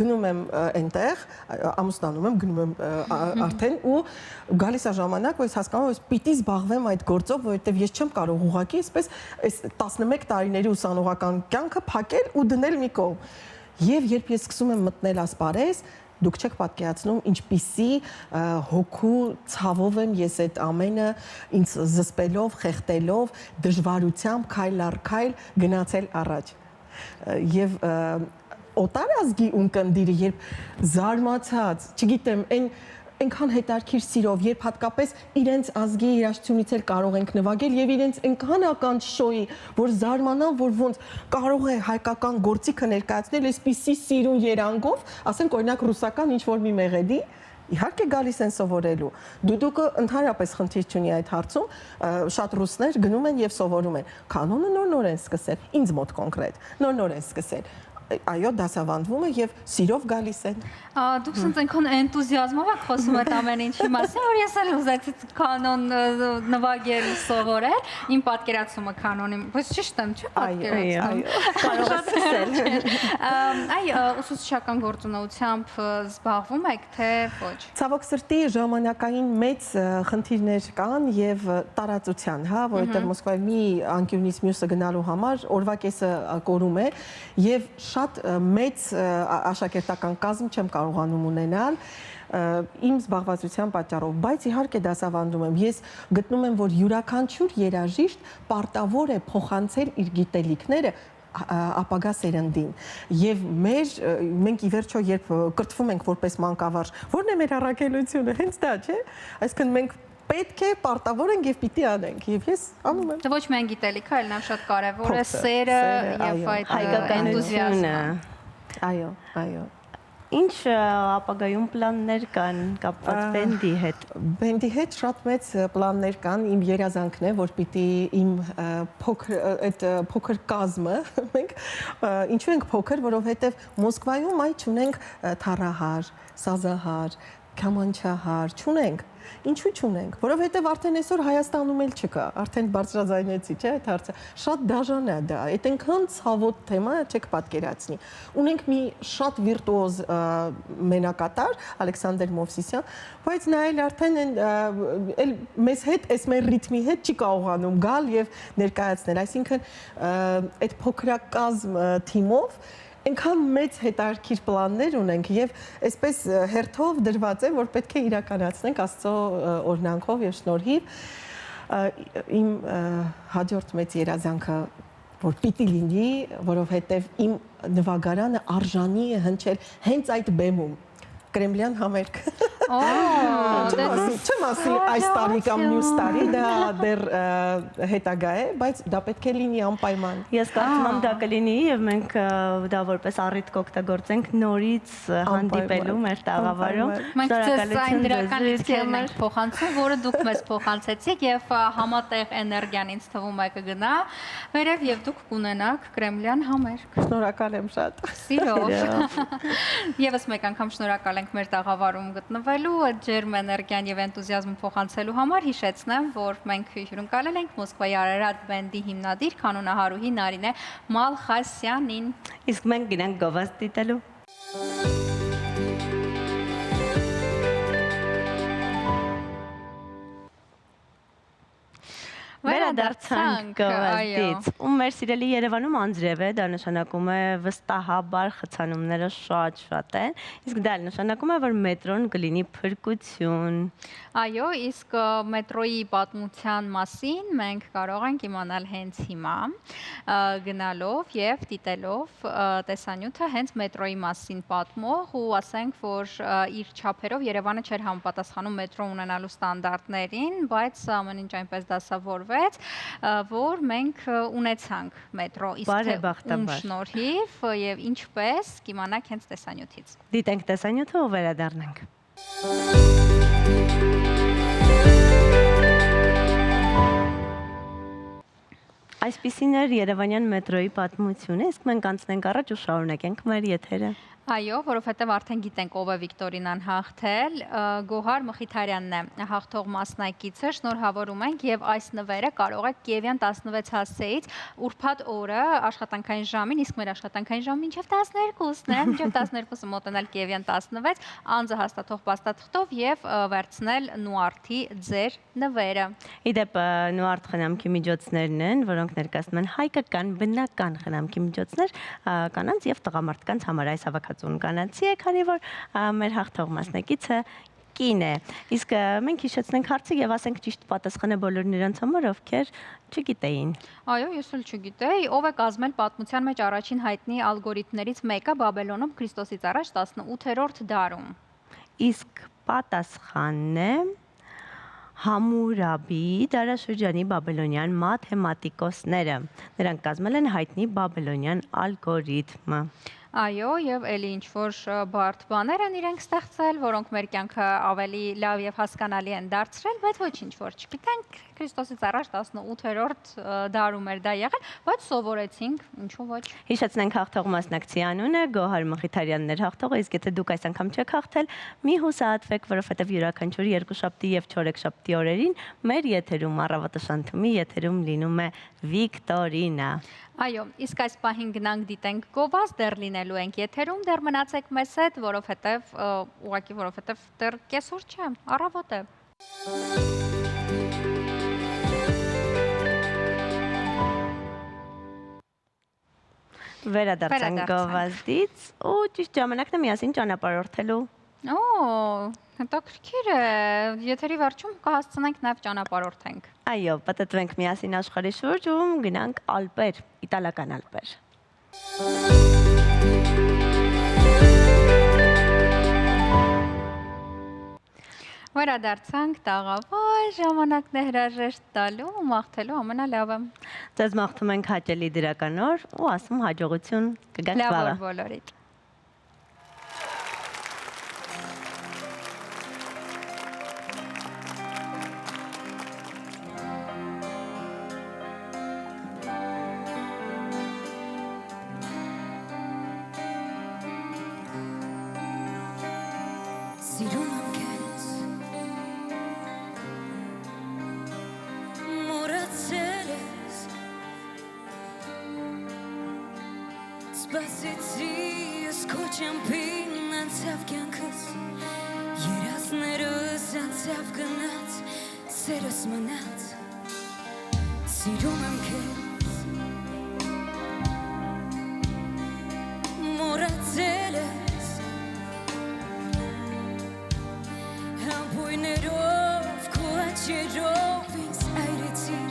գնում եմ այնտեղ, ամուսնանում եմ, գնում եմ արդեն ու գալիս է ժամանակ, որ ես հասկանում եմ, որ պիտի զբաղվեմ այդ գործով, որովհետև ես չեմ կարող ուղղակի այսպես այս 11 տարիների ուսանողական կյանքը փակել ու դնել մի կողմ։ Եվ երբ ես սկսում եմ մտնել ասպարեզ, դուք չեք պատկերացնում ինչպիսի հոգու ցավով եմ ես այդ ամենը ինձ զսպելով, խեղդելով, դժվարությամբ քայլ առ քայլ գնացել առաջ։ Եվ օտարազգի ունկնդիրը երբ զարմացած, չգիտեմ, այնքան հետարքիր սիրով, երբ հատկապես իրենց ազգի երաժշտությունից էլ կարող ենք նվագել եւ իրենց այնքան ականջ շոյի, որ զարմանան, որ ոնց կարող է հայկական գործիքը ներկայացնել այսպիսի սիրուն երանգով, ասենք օրինակ ռուսական ինչ որ մի մեղեդի, իհարկե գալիս են սովորելու։ Դուդուկը ընդհանրապես խնդիր չունի այդ հարցում, շատ ռուսներ գնում են եւ սովորում են։ Կանոնը նոր-նոր են սկսել, ինձ մոտ կոնկրետ, նոր-նոր են սկսել։ Այո, դասավանդվում է եւ սիրով գալիս են։ Դուք ասենց այնքան էնտուզիազմով եք խոսում այդ ամեն ինչի մասին, որ ես էլ ուզեցի կանոն նվագել, սովորել, իմ պատկերացումը կանոնի, բայց ճիշտ եմ, չէ՞ պատկերացնում։ Կարող ես սկսել։ Այ ուսուցչական գործունեությամբ զբաղվում եք, թե ոչ։ Ցավոք սրտի ժամանակային մեծ խնդիրներ կան եւ տարածության, հա, որովհետեւ Մոսկվայի մի անկյունից մյուսը գնալու համար օրվա կեսը կորում է եւ շատ մեծ աշակերտական կազմ չեմ կարողանում ունենալ իմ զբաղվածության պատճառով, բայց իհարկե դասավանդում եմ։ Ես գտնում եմ, որ յուրաքանչյուր երաժիշտ պարտավոր է փոխանցել իր գիտելիքները ապագա սերնդին։ Եվ մենք ի վերջո երբ կրթվում ենք որպես մանկավարժ, ո՞րն է մեր առաքելությունը, հենց դա, չէ՞։ Այսինքն մենք պետք է պարտավոր ենք եւ պիտի անենք եւ ես անում եմ։ Դա ոչ միայն գիտելիքը, այլ նաեւ շատ կարեւոր է սերը եւ այդ հայկականությունը։ Այո, այո։ Ինչ ապագայում պլաններ կան կապված բենդի հետ։ Բենդի հետ շատ մեծ պլաններ կան, իմ երազանքն է, որ պիտի իմ փոքր կազմը մենք ինչու ենք փոքր, որովհետեւ Մոսկվայում այ չունենք թառահար, սազահար, քամանչահար, չունենք։ Ինչու չունենք, որովհետև արդեն այսօր Հայաստանում էլ չկա, արդեն բարձրաձայնեցի, չէ՞, այդ հարցը։ Շատ դաժան է դա, այդ այնքան ցավոտ թեմա է, չեք պատկերացնի։ Ունենք մի շատ վիրտուոզ մենակատար Ալեքսանդր Մովսիսյան, բայց նա էլ արդեն էլ մեզ հետ, այս մեր ռիթմի հետ չի կարողանում գալ եւ ներկայացնել, այսինքն այդ փոքրակազմ թիմով այնքան մեծ հետարքիր պլաններ ունենք եւ այսպես հերթով դրված է, որ պետք է իրականացնենք Աստծո օրհնանքով եւ շնորհիվ իմ հաջորդ մեծ երազանքը որ պիտի լինի, որովհետեւ իմ նվագարանը արժանի է հնչել հենց այդ բեմում Կրեմլյան համերգ։ Չեմ ասի այս տարի կամ մյուս տարի, դա դեռ հետագա է, բայց դա պետք է լինի անպայման։ Ես կարծում եմ դա կլինի եւ մենք դա որպես առիթ կօգտագործենք նորից հանդիպելու մեր տաղավարում։ Մենք ձեզ այն դրական լիցքերն ենք փոխանցում, որը դուք մեզ փոխանցեցիք եւ համատեղ էներգիան ինձ թվում է կգնա վերև եւ դուք կունենաք Կրեմլյան համերգ։ Շնորհակալ եմ շատ։ Սիրով։ Եվս մեկ անգամ շնորհակալ ենք մեր տաղավարում գտնվելու, այդ ջերմ էներգիան եւ էնտուզիազմը փոխանցելու համար հիշեցնեմ, որ մենք հյուրընկալել ենք Մոսկվայի Արարատ բենդի հիմնադիր կանոնահարուհի Նարինե Մալխասյանին։ Իսկ մենք գնանք գովազդ դիտելու։ Վերադարձանք գովազդից։ Ու մեր սիրելի Երևանում անձրև է, դա նշանակում է վստահաբար խցանումները շատ են, իսկ դա նշանակում է, որ մետրոն կլինի փրկություն։ Այո, իսկ մետրոյի պատմության մասին մենք կարող ենք իմանալ հենց հիմա, գնալով եւ դիտելով տեսանյութը հենց մետրոյի մասին պատմող ու ասենք, որ իր չափերով Երևանը չէր համապատասխանում մետրո ունենալու ստանդարտներին, բայց ամեն ինչ այնպես դասավորվեց, որ մենք ունեցանք մետրո, իսկ ում շնորհիվ եւ ինչպես կիմանանք հենց տեսանյութից։ Դիտենք տեսանյութը ու վերադառնանք։ Այսպիսին էր Երևանյան մետրոյի պատմությունը, իսկ մենք անցնենք առաջ ու շարունակենք մեր եթերը։ Այո, որովհետև արդեն գիտենք ով է Վիկտորինան հաղթել, Գոհար Մխիթարյանն է հաղթող մասնակիցը, շնորհավորում ենք եւ այս նվերը կարող եք Կիևյան 16 հասցեից ուրբաթ օրը աշխատանքային ժամին, իսկ մեր աշխատանքային ժամը մինչև 12-ն է, մինչև 12-ը մոտենալ Կիևյան 16, անձը հաստատող փաստաթղթով եւ վերցնել Նուարթի ձեր նվերը։ Իդեպ Նուարթ խնամքի միջոցներն են, որոնք ներկայացնում են հայկական բնական խնամքի միջոցներ կանանց եւ տղամարդկանց համար այս հավաքածուն կանացի է, քանի որ մեր հաղթող մասնակիցը կին է։ Իսկ մենք հիշեցնենք հարցը եւ ասենք ճիշտ պատասխանը բոլորն իրենց համար, ովքեր չգիտեին։ Այո, ես էլ չգիտեի, ով է կազմել պատմության մեջ առաջին հայտնի ալգորիթմներից մեկը Բաբելոնում Քրիստոսից առաջ 18-րդ դարում։ Իսկ պատասխանն է Համուրաբի դարաշրջանի բաբելոնյան մաթեմատիկոսները։ Նրանք կազմել են հայտնի բաբելոնյան ալգորիթմը։ Այո, եւ էլի ինչ-որ բարդ բաներ են իրենք ստեղծել, որոնք մեր կյանքը ավելի լավ եւ հասկանալի են դարձրել, բայց ոչինչ որ չգիտենք, Քրիստոսից առաջ 18-րդ դարում էր դա եղել, բայց սովորեցինք, ինչու ոչ։ Հիշեցնենք հաղթող մասնակցի անունը, Գոհար Մխիթարյանն էր հաղթողը, իսկ եթե դուք այս անգամ չեք հաղթել, մի հուսահատվեք, որովհետեւ յուրաքանչյուր երկուշաբթի եւ չորեքշաբթի օրերին մեր եթերում առավոտը շանթումի եթերում լինում է Վիկտորինա։ Այո, իսկ այս պահին գնանք դիտենք գովազդ, դեռ լինելու ենք եթերում, դեռ մնացեք մեզ հետ, որովհետև ուղղակի որովհետև դեռ կեսօր չէ, առավոտ է։ Վերադարձանք գովազդից ու ճիշտ ժամանակն է միասին ճանապարհորդելու։ Օ, հետաքրքիր է, եթերի վերջում կհասցնենք նաև ճանապարհորդենք։ Այո, պատտվենք միասին աշխարհի շուրջ ու գնանք Ալպեր, իտալական Ալպեր։ Վերադարձանք տաղավար, ժամանակն է հրաժեշտ տալու ու մաղթելու ամենալավը։ Ձեզ մաղթում ենք հաճելի դրական օր ու ասում հաջողություն կգանք վաղը։ Լավ օր բոլորիդ։ Սպասեցի ես քո ճամփին անցավ կյանքս երազներս անցավ գնաց սերս մնաց սիրում եմ քեզ մոռացել ես համբույներով քո աչքերով ինձ այրեցիր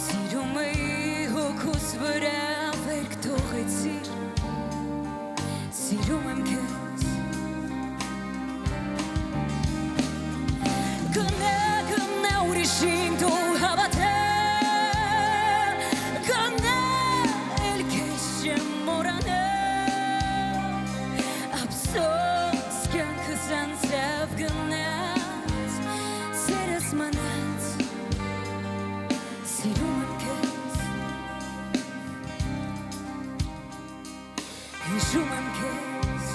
սիրում էի հոգուս վրա Սիրում եմ քեզ Գնա ուրիշին դու հավատել Գնա էլ քեզ չեմ մոռանել Ափսոս կյանքս անցավ գնաց սերս մնաց Սիրում եմ քեզ Հիշում եմ քեզ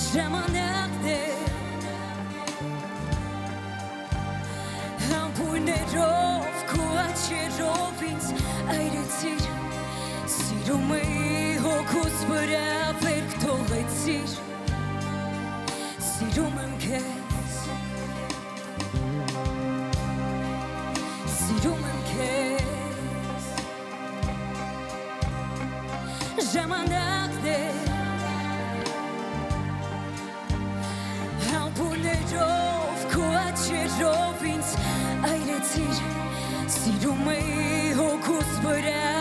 Ժամանակն է Համբույներով քո աչքերով ինձ այրեցիր Սիրում էի հոգուս վրա վերք թողեցիր Սիրում եմ քեզ ժամանակներ Համբուրներով քո աչքերով ինձ այրեցիր Սիրում էի հոգուս վրա